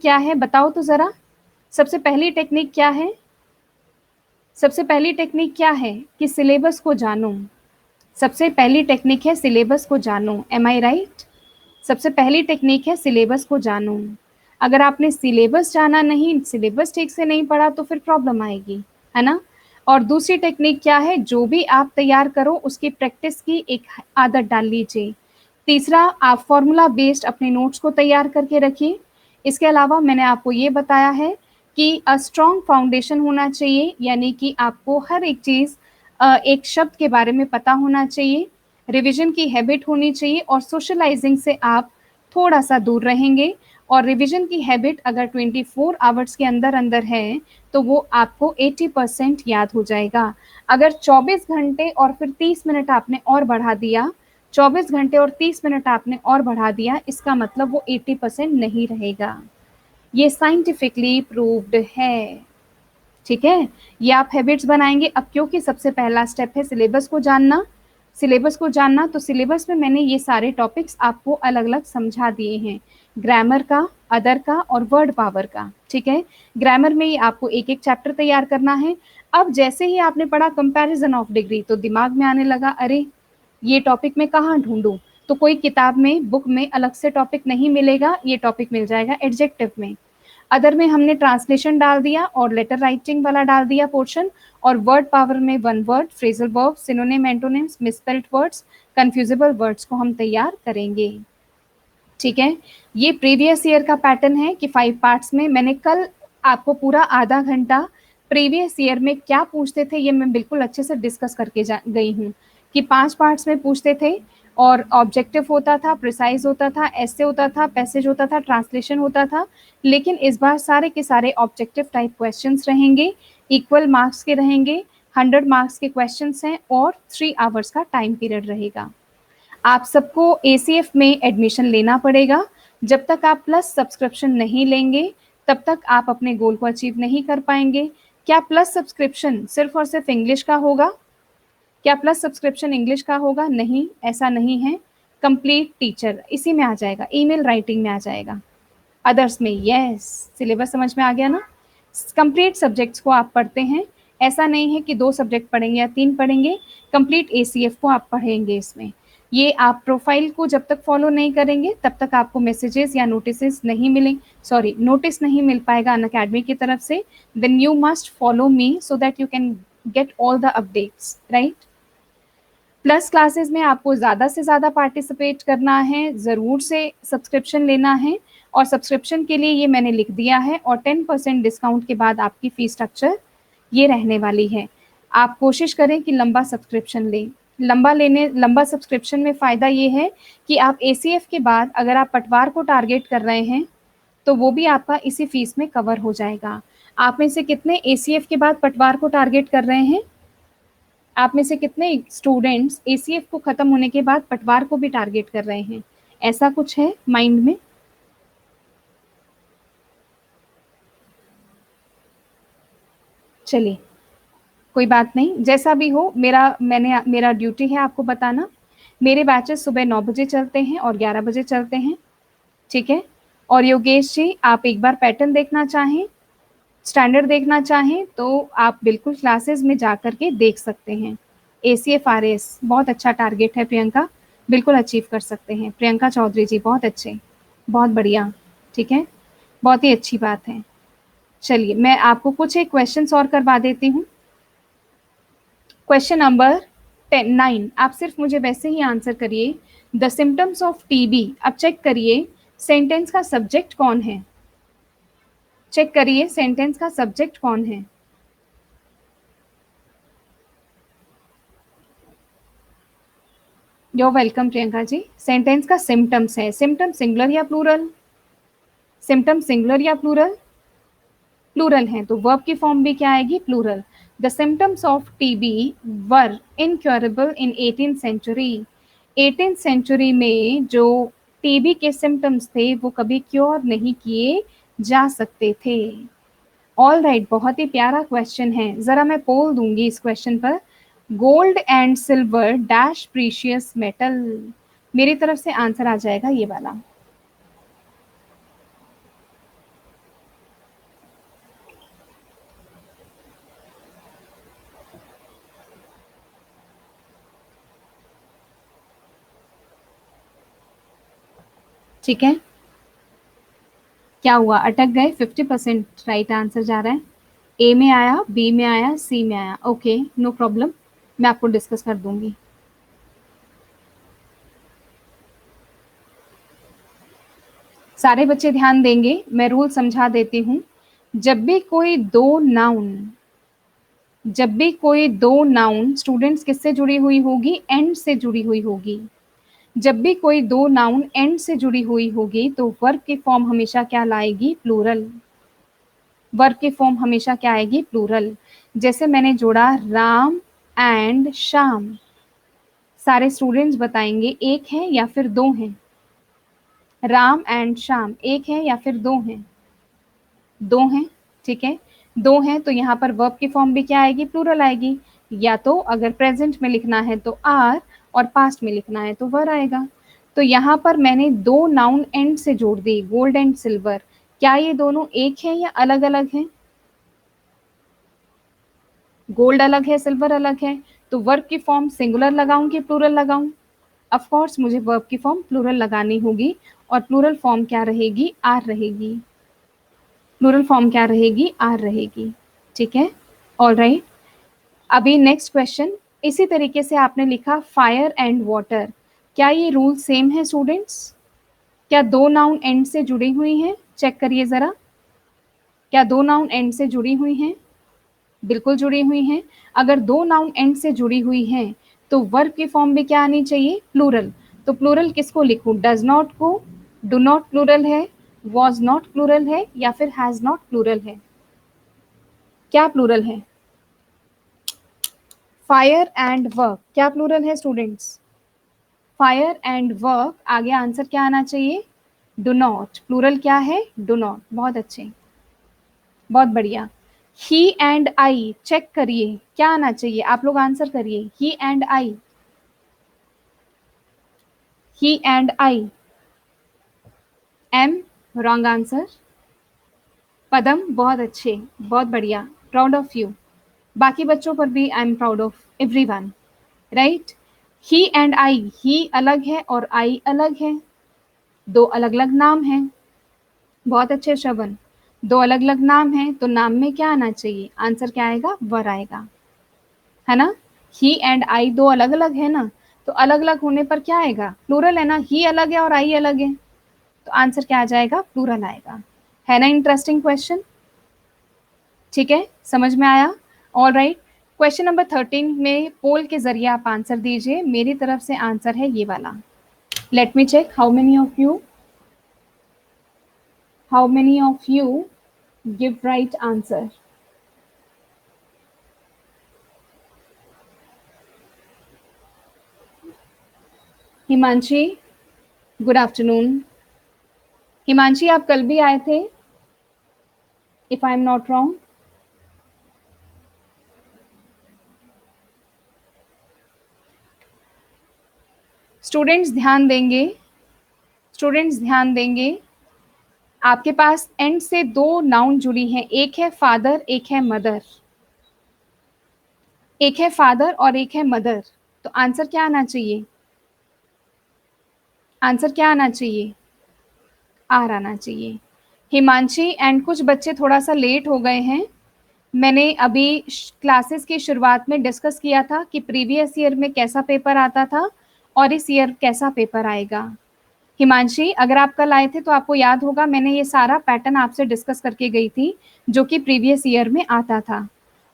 क्या है बताओ तो ज़रा। सबसे पहली टेक्निक क्या है? सबसे पहली टेक्निक क्या है कि सिलेबस को जानो। सबसे पहली टेक्निक है सिलेबस को जानो, एम आई राइट? सबसे पहली टेक्निक है सिलेबस को जानो। अगर आपने सिलेबस जाना नहीं, सिलेबस ठीक से नहीं पढ़ा तो फिर प्रॉब्लम आएगी, है ना। और दूसरी टेक्निक क्या है? जो भी आप तैयार करो उसकी प्रैक्टिस की एक आदत डाल लीजिए। तीसरा, आप फॉर्मूला बेस्ड अपने नोट्स को तैयार करके रखिए। इसके अलावा मैंने आपको ये बताया है कि स्ट्रॉन्ग फाउंडेशन होना चाहिए, यानी कि आपको हर एक चीज़ एक शब्द के बारे में पता होना चाहिए, रिवीजन की हैबिट होनी चाहिए, और सोशलाइजिंग से आप थोड़ा सा दूर रहेंगे। और रिवीजन की हैबिट अगर 24 आवर्स के अंदर अंदर है तो वो आपको 80% याद हो जाएगा। अगर 24 घंटे और फिर 30 मिनट आपने और बढ़ा दिया, 24 घंटे और 30 मिनट आपने और बढ़ा दिया, इसका मतलब वो 80% नहीं रहेगा। ये साइंटिफिकली प्रूव्ड है। ठीक है, ये आप हैबिट्स बनाएंगे। अब क्योंकि सबसे पहला स्टेप है सिलेबस को जानना, तो सिलेबस में मैंने ये सारे टॉपिक्स आपको अलग अलग समझा दिए हैं, ग्रामर का, अदर का और वर्ड पावर का। ठीक है, ग्रामर में ही आपको एक एक चैप्टर तैयार करना है। अब जैसे ही आपने पढ़ा कंपैरिजन ऑफ डिग्री, तो दिमाग में आने लगा, अरे ये टॉपिक मैं कहाँ ढूंढूं? तो कोई किताब में, बुक में अलग से टॉपिक नहीं मिलेगा, ये टॉपिक मिल जाएगा एडजेक्टिव में। अदर में हमने ट्रांसलेशन डाल दिया और लेटर राइटिंग वाला डाल दिया पोर्शन, और वर्ड पावर में one word, phrasal verb, synonym, antonyms, misspelled words, confusable words को हम तैयार करेंगे। ठीक है, ये प्रीवियस ईयर का पैटर्न है कि 5 पार्ट्स में। मैंने कल आपको पूरा आधा घंटा प्रीवियस ईयर में क्या पूछते थे ये मैं बिल्कुल अच्छे से डिस्कस करके गई हूँ, कि 5 पार्ट्स में पूछते थे, और ऑब्जेक्टिव होता था, प्रिसाइज होता था, एसे होता था, पैसेज होता था, ट्रांसलेशन होता था। लेकिन इस बार सारे के सारे ऑब्जेक्टिव टाइप क्वेश्चंस रहेंगे, इक्वल मार्क्स के रहेंगे, 100 मार्क्स के क्वेश्चंस हैं, और 3 आवर्स का टाइम पीरियड रहेगा। आप सबको एसीएफ में एडमिशन लेना पड़ेगा। जब तक आप प्लस सब्सक्रिप्शन नहीं लेंगे तब तक आप अपने गोल को अचीव नहीं कर पाएंगे। क्या प्लस सब्सक्रिप्शन सिर्फ और सिर्फ इंग्लिश का होगा? क्या प्लस सब्सक्रिप्शन इंग्लिश का होगा? नहीं, ऐसा नहीं है। कंप्लीट टीचर इसी में आ जाएगा, ईमेल राइटिंग में आ जाएगा, अदर्स में। यस, सिलेबस समझ में आ गया ना। कंप्लीट सब्जेक्ट्स को आप पढ़ते हैं, ऐसा नहीं है कि 2 सब्जेक्ट पढ़ेंगे या 3 पढ़ेंगे, कंप्लीट एसीएफ को आप पढ़ेंगे इसमें। ये आप प्रोफाइल को जब तक फॉलो नहीं करेंगे तब तक आपको मैसेजेस या नोटिस नहीं मिल पाएगा अनअकैडमी की तरफ से। Then you must follow me so that you can get all the updates, right. Plus classes में आपको ज़्यादा से ज़्यादा पार्टिसिपेट करना है, ज़रूर से सब्सक्रिप्शन लेना है, और सब्सक्रिप्शन के लिए ये मैंने लिख दिया है, और 10% डिस्काउंट के बाद आपकी फ़ीस स्ट्रक्चर ये रहने वाली है। आप कोशिश करें कि लंबा सब्सक्रिप्शन लें। लंबा सब्सक्रिप्शन में फ़ायदा ये है कि आप एसीएफ के बाद अगर आप पटवार को टारगेट कर रहे हैं, तो वो भी आपका इसी फीस में कवर हो जाएगा। आप में से कितने एसीएफ के बाद पटवार को टारगेट कर रहे हैं? आप में से कितने स्टूडेंट्स एसीएफ को खत्म होने के बाद पटवार को भी टारगेट कर रहे हैं? ऐसा कुछ है माइंड में? चलिए, कोई बात नहीं, जैसा भी हो, मेरा ड्यूटी है आपको बताना। मेरे बैचेस सुबह 9 बजे चलते हैं और 11 बजे चलते हैं, ठीक है। और योगेश जी, आप एक बार पैटर्न देखना चाहें, स्टैंडर्ड देखना चाहें, तो आप बिल्कुल क्लासेस में जा कर के देख सकते हैं। एसीएफ आरएस बहुत अच्छा टारगेट है प्रियंका, बिल्कुल अचीव कर सकते हैं। प्रियंका चौधरी जी बहुत अच्छे, बहुत बढ़िया, ठीक है, बहुत ही अच्छी बात है। चलिए, मैं आपको कुछ एक क्वेश्चंस और करवा देती हूँ। क्वेश्चन नंबर 9, आप सिर्फ मुझे वैसे ही आंसर करिए। द सिम्टम्स ऑफ टीबी, अब चेक करिए सेंटेंस का सब्जेक्ट कौन है। चेक करिए सेंटेंस का सब्जेक्ट कौन है। Your welcome Priyanka ji. Sentence का सिम्टम्स है, सिम्टम सिंगुलर या प्लूरल? सिम्टम सिंगुलर या प्लूरल? प्लूरल है, तो वर्ब की फॉर्म भी क्या आएगी? Plural. The symptoms of TB were incurable in 18th century. 18th century में जो टीबी के सिम्टम्स थे वो कभी क्योर नहीं किए जा सकते थे। ऑल राइट, बहुत ही प्यारा क्वेश्चन है। जरा मैं पोल दूंगी इस क्वेश्चन पर। Gold and silver dash precious metal, मेरी तरफ से आंसर आ जाएगा ये वाला। ठीक है, क्या हुआ, अटक गए? 50% राइट आंसर जा रहा है। ए में आया, बी में आया, सी में आया, ओके, नो प्रॉब्लम, मैं आपको डिस्कस कर दूंगी। सारे बच्चे ध्यान देंगे, मैं रूल समझा देती हूँ। जब भी कोई दो नाउन स्टूडेंट्स किससे जुड़ी हुई होगी? एंड से जुड़ी हुई होगी। जब भी कोई दो नाउन एंड से जुड़ी हुई होगी तो वर्ब की फॉर्म हमेशा क्या लाएगी? प्लूरल। वर्ब की फॉर्म हमेशा क्या आएगी? प्लूरल। जैसे मैंने जोड़ा राम एंड श्याम, सारे स्टूडेंट्स बताएंगे एक है या फिर दो हैं? राम एंड श्याम एक है या फिर दो हैं? दो हैं, ठीक है, दो हैं, तो यहाँ पर वर्ब की फॉर्म भी क्या आएगी? प्लूरल आएगी। या तो अगर प्रेजेंट में लिखना है तो आर, और पास्ट में लिखना है तो वर आएगा। तो यहाँ पर मैंने दो नाउन एंड से जोड़ दी, गोल्ड एंड सिल्वर। क्या ये दोनों एक है या अलग अलग हैं? गोल्ड अलग है, सिल्वर अलग है, तो वर्ब की फॉर्म सिंगुलर लगाऊं कि प्लूरल लगाऊं? ऑफ कोर्स मुझे वर्ब की फॉर्म प्लूरल लगानी होगी, और प्लूरल फॉर्म क्या रहेगी? आर रहेगी। प्लूरल फॉर्म क्या रहेगी? आर रहेगी, ठीक है, ऑल राइट। अभी नेक्स्ट क्वेश्चन, इसी तरीके से आपने लिखा फायर एंड वाटर। क्या ये रूल सेम है स्टूडेंट्स? क्या दो नाउन एंड से जुड़ी हुई हैं? चेक करिए जरा, क्या दो नाउन एंड से जुड़ी हुई हैं? बिल्कुल जुड़ी हुई हैं। अगर दो नाउन एंड से जुड़ी हुई हैं तो वर्ब की फॉर्म भी क्या आनी चाहिए? प्लूरल। तो प्लूरल किसको लिखूं? डज नॉट को, डू नॉट प्लूरल है, वॉज नॉट प्लूरल है, या फिर हैज नॉट प्लूरल है? क्या प्लूरल है? फायर एंड वर्क क्या प्लूरल है स्टूडेंट्स? फायर एंड वर्क, आगे आंसर क्या आना चाहिए? Do not. प्लूरल क्या है? Do not. बहुत अच्छे, बहुत बढ़िया। ही एंड आई, चेक करिए क्या आना चाहिए, आप लोग आंसर करिए। He and I, he and I, am, wrong answer. Padam, बहुत अच्छे, बहुत बढ़िया, प्राउड ऑफ यू। बाकी बच्चों पर भी I am proud of everyone, right. He and I, he अलग है और आई अलग है, दो अलग अलग नाम हैं। बहुत अच्छे श्रवण, दो अलग अलग नाम हैं, तो नाम में क्या आना चाहिए? आंसर क्या आएगा? वर आएगा। है ना। ही एंड आई दो अलग अलग है ना, तो अलग अलग होने पर क्या आएगा, प्लूरल है ना, ही अलग है और आई अलग है, तो आंसर क्या आ जाएगा, प्लूरल आएगा। है ना इंटरेस्टिंग क्वेश्चन। ठीक है, समझ में आया। ऑल राइट, क्वेश्चन नंबर 13 में पोल के जरिए आप आंसर दीजिए। मेरी तरफ से आंसर है ये वाला। Let me check how many of you give right answer. Himanshi, good afternoon. Himanshi, आप कल भी आए थे, if I am not wrong. Students ध्यान देंगे, स्टूडेंट्स ध्यान देंगे। आपके पास एंड से दो नाउन जुड़ी हैं, एक है फादर, एक है मदर। एक है फादर और एक है मदर, तो आंसर क्या आना चाहिए, आंसर क्या आना चाहिए, आर आना चाहिए। हिमांशी एंड कुछ बच्चे थोड़ा सा लेट हो गए हैं। मैंने अभी क्लासेस की शुरुआत में डिस्कस किया था कि प्रीवियस ईयर में कैसा पेपर आता था और इस ईयर कैसा पेपर आएगा। हिमांशी, अगर आप कल आए थे तो आपको याद होगा मैंने ये सारा पैटर्न आपसे डिस्कस करके गई थी जो कि प्रीवियस ईयर में आता था,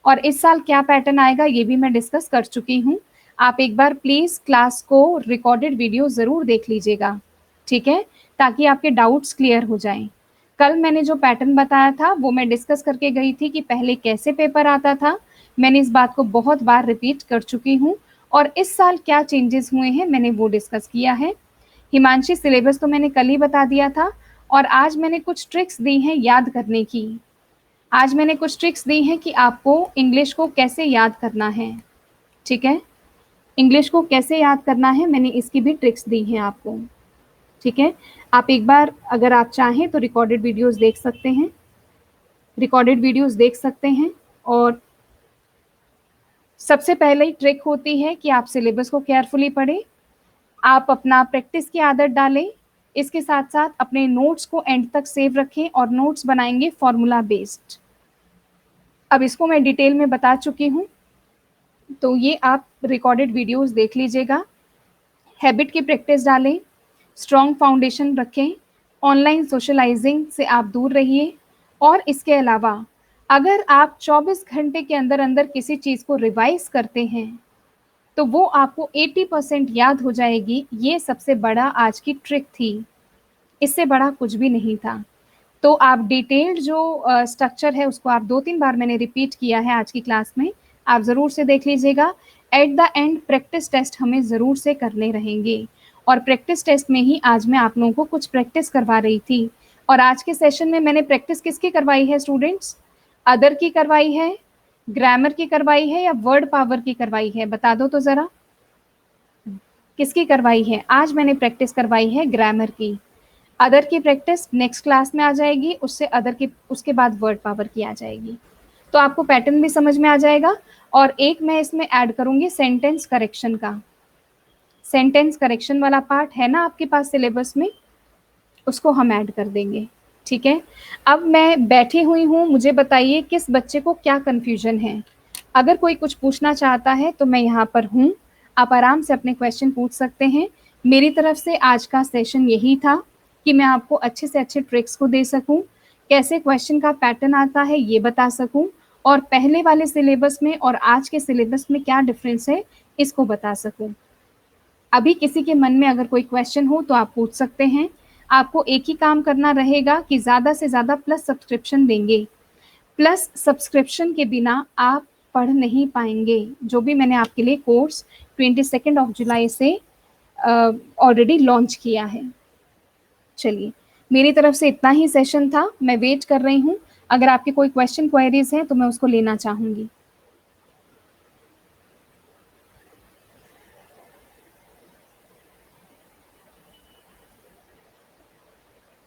और इस साल क्या पैटर्न आएगा ये भी मैं डिस्कस कर चुकी हूँ। आप एक बार प्लीज़ क्लास को रिकॉर्डेड वीडियो ज़रूर देख लीजिएगा, ठीक है, ताकि आपके डाउट्स क्लियर हो जाएं। कल मैंने जो पैटर्न बताया था वो मैं डिस्कस करके गई थी कि पहले कैसे पेपर आता था। मैंने इस बात को बहुत बार रिपीट कर चुकी हूँ, और इस साल क्या चेंजेस हुए हैं मैंने वो डिस्कस किया है। हिमांशी, सिलेबस तो मैंने कल ही बता दिया था, और आज मैंने कुछ ट्रिक्स दी हैं याद करने की। आज मैंने कुछ ट्रिक्स दी हैं कि आपको इंग्लिश को कैसे याद करना है। ठीक है, इंग्लिश को कैसे याद करना है मैंने इसकी भी ट्रिक्स दी हैं आपको। ठीक है, आप एक बार अगर आप चाहें तो रिकॉर्डेड वीडियोस देख सकते हैं, रिकॉर्डेड वीडियोस देख सकते हैं। और सबसे पहले ट्रिक होती है कि आप सिलेबस को केयरफुली पढ़ें, आप अपना प्रैक्टिस की आदत डालें, इसके साथ साथ अपने नोट्स को एंड तक सेव रखें और नोट्स बनाएंगे फॉर्मूला बेस्ड। अब इसको मैं डिटेल में बता चुकी हूँ, तो ये आप रिकॉर्डेड वीडियोस देख लीजिएगा। हैबिट की प्रैक्टिस डालें, स्ट्रॉन्ग फाउंडेशन रखें, ऑनलाइन सोशलाइजिंग से आप दूर रहिए। और इसके अलावा अगर आप 24 घंटे के अंदर अंदर किसी चीज़ को रिवाइज करते हैं तो वो आपको 80% याद हो जाएगी। ये सबसे बड़ा आज की ट्रिक थी, इससे बड़ा कुछ भी नहीं था। तो आप डिटेल्ड जो स्ट्रक्चर है उसको आप 2-3 बार मैंने रिपीट किया है आज की क्लास में, आप ज़रूर से देख लीजिएगा। At the end practice test हमें ज़रूर से करने रहेंगे, और प्रैक्टिस टेस्ट में ही आज मैं आप लोगों को कुछ प्रैक्टिस करवा रही थी। और आज के सेशन में मैंने प्रैक्टिस किसकी करवाई है स्टूडेंट्स, अदर की करवाई है, ग्रामर की करवाई है, या वर्ड पावर की करवाई है, बता दो तो ज़रा किसकी करवाई है। आज मैंने प्रैक्टिस करवाई है ग्रामर की। अदर की प्रैक्टिस नेक्स्ट क्लास में आ जाएगी, उससे अदर की उसके बाद वर्ड पावर की आ जाएगी, तो आपको पैटर्न भी समझ में आ जाएगा। और एक मैं इसमें ऐड करूंगी सेंटेंस करेक्शन का, सेंटेंस करेक्शन वाला पार्ट है ना आपके पास सिलेबस में, उसको हम ऐड कर देंगे। ठीक है, अब मैं बैठी हुई हूँ, मुझे बताइए किस बच्चे को क्या कन्फ्यूजन है। अगर कोई कुछ पूछना चाहता है तो मैं यहाँ पर हूँ, आप आराम से अपने क्वेश्चन पूछ सकते हैं। मेरी तरफ से आज का सेशन यही था कि मैं आपको अच्छे से अच्छे ट्रिक्स को दे सकूँ, कैसे क्वेश्चन का पैटर्न आता है ये बता सकूँ, और पहले वाले सिलेबस में और आज के सिलेबस में क्या डिफरेंस है इसको बता सकूँ। अभी किसी के मन में अगर कोई क्वेश्चन हो तो आप पूछ सकते हैं। आपको एक ही काम करना रहेगा कि ज़्यादा से ज़्यादा प्लस सब्सक्रिप्शन देंगे। प्लस सब्सक्रिप्शन के बिना आप पढ़ नहीं पाएंगे। जो भी मैंने आपके लिए कोर्स 22 से ऑलरेडी लॉन्च किया है। चलिए, मेरी तरफ से इतना ही सेशन था, मैं वेट कर रही हूँ। अगर आपके कोई क्वेश्चन क्वेरीज हैं तो मैं उसको लेना चाहूँगी।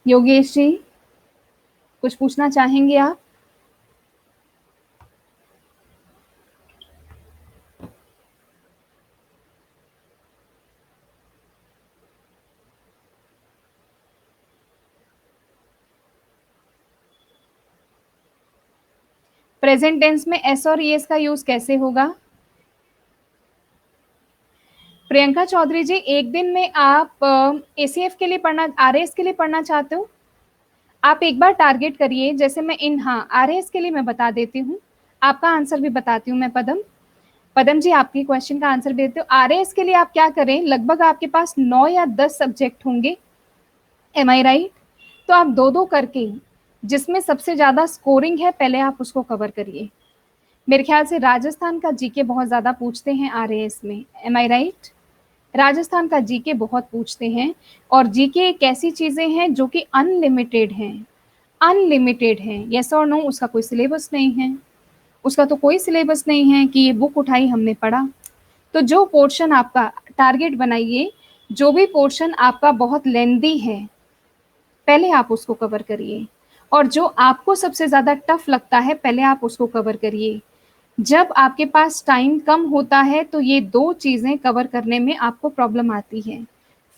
योगेश जी, कुछ पूछना चाहेंगे आप? प्रेजेंट टेंस में एस और ईएस का यूज कैसे होगा? प्रियंका चौधरी जी, एक दिन में आप एसीएफ के लिए पढ़ना, आरएएस के लिए पढ़ना चाहते हो? आप एक बार टारगेट करिए, जैसे मैं आरएएस के लिए मैं बता देती हूँ, आपका आंसर भी बताती हूँ मैं। पदम जी, आपके क्वेश्चन का आंसर भी देती हूँ। आरएएस के लिए आप क्या करें, लगभग आपके पास 9 या 10 सब्जेक्ट होंगे, एम आई राइट? तो आप दो दो करके, जिसमें सबसे ज्यादा स्कोरिंग है पहले आप उसको कवर करिए। मेरे ख्याल से राजस्थान का जीके बहुत ज्यादा पूछते हैं आरएएस में, एम आई राइट? राजस्थान का जीके बहुत पूछते हैं, और जीके एक ऐसी चीजें हैं जो कि अनलिमिटेड हैं, अनलिमिटेड है। यस और नो? उसका कोई सिलेबस नहीं है, उसका तो कोई सिलेबस नहीं है कि ये बुक उठाई हमने पढ़ा। तो जो पोर्शन आपका, टारगेट बनाइए, जो भी पोर्शन आपका बहुत लेंदी है पहले आप उसको कवर करिए, और जो आपको सबसे ज्यादा टफ लगता है पहले आप उसको कवर करिए। जब आपके पास टाइम कम होता है तो ये दो चीजें कवर करने में आपको प्रॉब्लम आती है।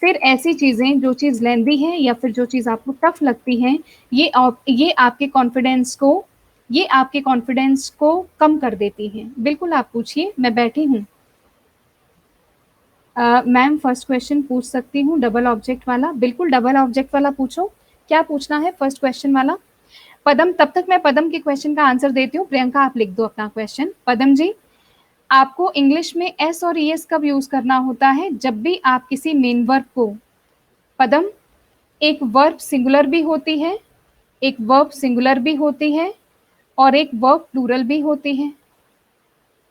फिर ऐसी चीजें, जो चीज लेंदी है या फिर जो चीज आपको टफ लगती है, ये आपके कॉन्फिडेंस को कम कर देती हैं। बिल्कुल, आप पूछिए, मैं बैठी हूँ। मैम, फर्स्ट क्वेश्चन पूछ सकती हूँ डबल ऑब्जेक्ट वाला? बिल्कुल, डबल ऑब्जेक्ट वाला पूछो, क्या पूछना है फर्स्ट क्वेश्चन वाला। पदम, तब तक मैं पदम के क्वेश्चन का आंसर देती हूँ। प्रियंका, आप लिख दो अपना क्वेश्चन। पदम जी, आपको इंग्लिश में एस और ईएस कब यूज करना होता है? जब भी आप किसी मेन वर्ब को, पदम, एक वर्ब सिंगुलर भी होती है, एक वर्ब सिंगुलर भी होती है, और एक वर्ब प्लूरल भी होती है।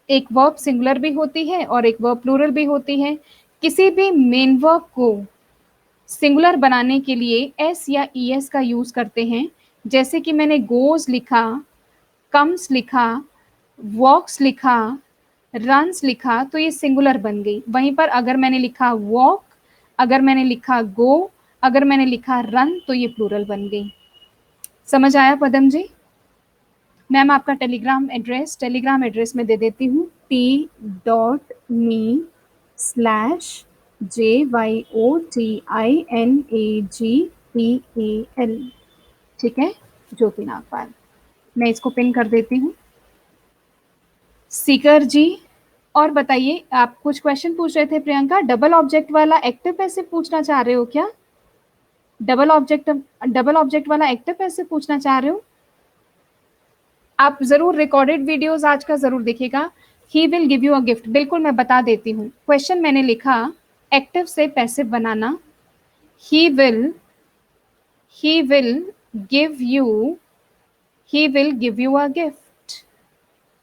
एक वर्ब सिंगुलर भी होती है और एक वर्ब प्लूरल भी होती है। किसी भी मेन वर्ब को सिंगुलर बनाने के लिए एस या ईएस का यूज करते हैं। जैसे कि मैंने गोज लिखा, कम्स लिखा, वॉक्स लिखा, रन्स लिखा, तो ये सिंगुलर बन गई। वहीं पर अगर मैंने लिखा वॉक, अगर मैंने लिखा गो, अगर मैंने लिखा रन, तो ये प्लूरल बन गई। समझ आया पदम जी? मैम, आपका टेलीग्राम एड्रेस में दे देती हूँ, t.me/JYOTINAGPAL, ठीक है, ज्योति नागपाल। मैं इसको पिन कर देती हूँ। सीकर जी, और बताइए, आप कुछ क्वेश्चन पूछ रहे थे प्रियंका, डबल ऑब्जेक्ट वाला एक्टिव पैसिव पूछना चाह रहे हो क्या? डबल ऑब्जेक्ट वाला एक्टिव पैसिव पूछना चाह रहे हो? आप जरूर रिकॉर्डेड वीडियोस आज का जरूर देखिएगा। He will give you a gift, बिल्कुल मैं बता देती हूँ। क्वेश्चन मैंने लिखा एक्टिव से passive banana, he will give you a gift,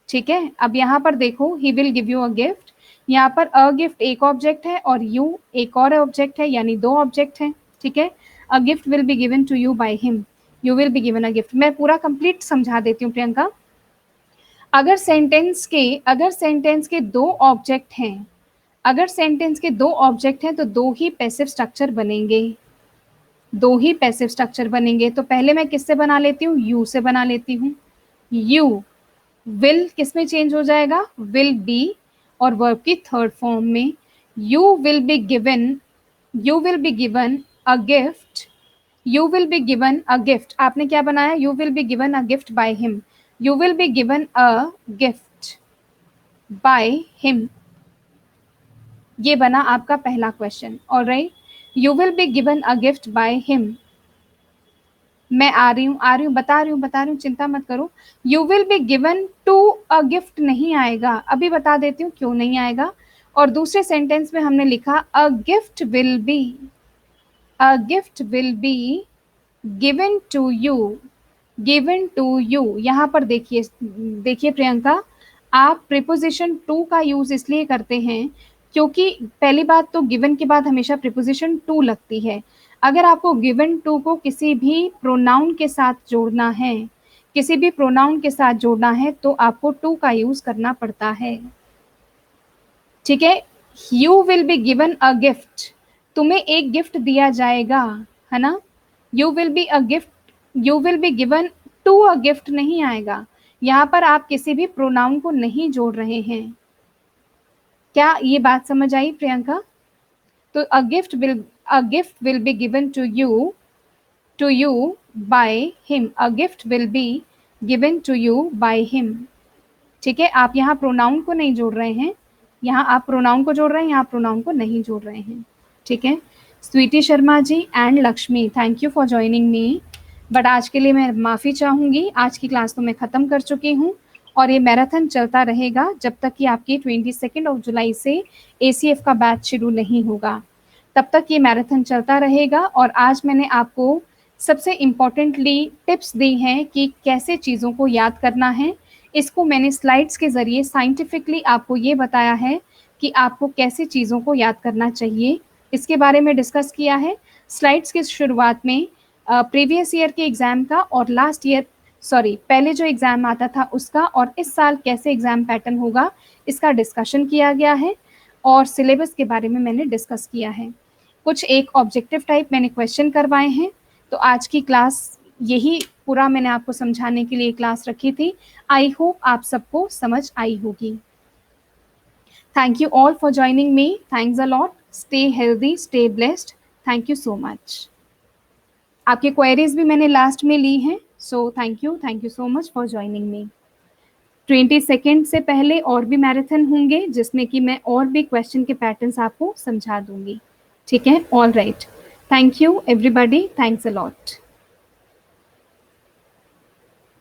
ठीक है। अब यहाँ पर देखो, he will give you a gift, यहाँ पर अ गिफ्ट एक ऑब्जेक्ट है और यू एक और ऑब्जेक्ट है, यानी दो ऑब्जेक्ट है, ठीक है। A gift will be given to you by him, you will be given a gift. मैं पूरा कंप्लीट समझा देती हूँ प्रियंका। अगर सेंटेंस के दो ऑब्जेक्ट हैं, अगर सेंटेंस के दो ऑब्जेक्ट हैं तो दो ही पैसिव स्ट्रक्चर बनेंगे, दो ही पैसिव स्ट्रक्चर बनेंगे। तो पहले मैं किससे बना लेती हूँ? यू से बना लेती हूँ। यू विल किस में चेंज हो जाएगा? विल बी, और वर्ब की थर्ड फॉर्म में, you will be given a gift, you will be given a gift. आपने क्या बनाया? You will be given a gift bye him, you will be given a gift by him, ये बना आपका पहला question. Alright, you will be given a gift by him. मैं आ रही हूँ, बता रही हूँ, चिंता मत करो। You will be given to a gift नहीं आएगा, अभी बता देती हूँ क्यों नहीं आएगा। और दूसरे सेंटेंस में हमने लिखा a gift will be given to you. यहाँ पर देखिए प्रियंका, आप प्रीपोजिशन टू का यूज इसलिए करते हैं क्योंकि पहली बात तो गिवन के बाद हमेशा प्रीपोजिशन टू लगती है। अगर आपको गिवन टू को किसी भी प्रोनाउन के साथ जोड़ना है, तो आपको टू का यूज करना पड़ता है, ठीक है। You will be given a gift, तुम्हें एक गिफ्ट दिया जाएगा, है ना। You will be given to a gift नहीं आएगा। यहाँ पर आप किसी भी प्रोनाउन को नहीं जोड़ रहे हैं। क्या ये बात समझ आई प्रियंका? तो a gift will be given to you by him, a gift will be given to you by him, ठीक है। आप यहाँ प्रोनाउन को नहीं जोड़ रहे हैं, यहाँ आप प्रोनाउन को जोड़ रहे हैं, यहाँ प्रोनाउन को नहीं जोड़ रहे हैं, ठीक है। Sweety Sharma ji and Lakshmi, thank you for joining me, but आज के लिए मैं माफ़ी चाहूँगी, आज की क्लास तो मैं ख़त्म कर चुकी हूँ और ये मैराथन चलता रहेगा जब तक कि आपकी 22 जुलाई से ACF का बैच शुरू नहीं होगा, तब तक ये मैराथन चलता रहेगा। और आज मैंने आपको सबसे इम्पॉर्टेंटली टिप्स दी हैं कि कैसे चीज़ों को याद करना है। इसको मैंने स्लाइड्स के ज़रिए साइंटिफिकली आपको ये बताया है कि आपको कैसे चीज़ों को याद करना चाहिए, इसके बारे में डिस्कस किया है। स्लाइड्स की शुरुआत में प्रीवियस ईयर के एग्ज़ाम का और लास्ट ईयर पहले जो एग्ज़ाम आता था उसका और इस साल कैसे एग्ज़ाम पैटर्न होगा इसका डिस्कशन किया गया है और सिलेबस के बारे में मैंने डिस्कस किया है। कुछ एक ऑब्जेक्टिव टाइप मैंने क्वेश्चन करवाए हैं। तो आज की क्लास यही पूरा मैंने आपको समझाने के लिए क्लास रखी थी। आई होप आप सबको समझ आई होगी। Thank you all for joining me, thanks a lot, stay healthy, stay blessed, thank you so much. आपके क्वेरीज भी मैंने लास्ट में ली हैं, so thank you so much for joining मी। 22 से पहले और भी मैराथन होंगे जिसमें कि मैं और भी क्वेश्चन के पैटर्न्स आपको समझा दूंगी, ठीक है। All right, thank you everybody, thanks a lot.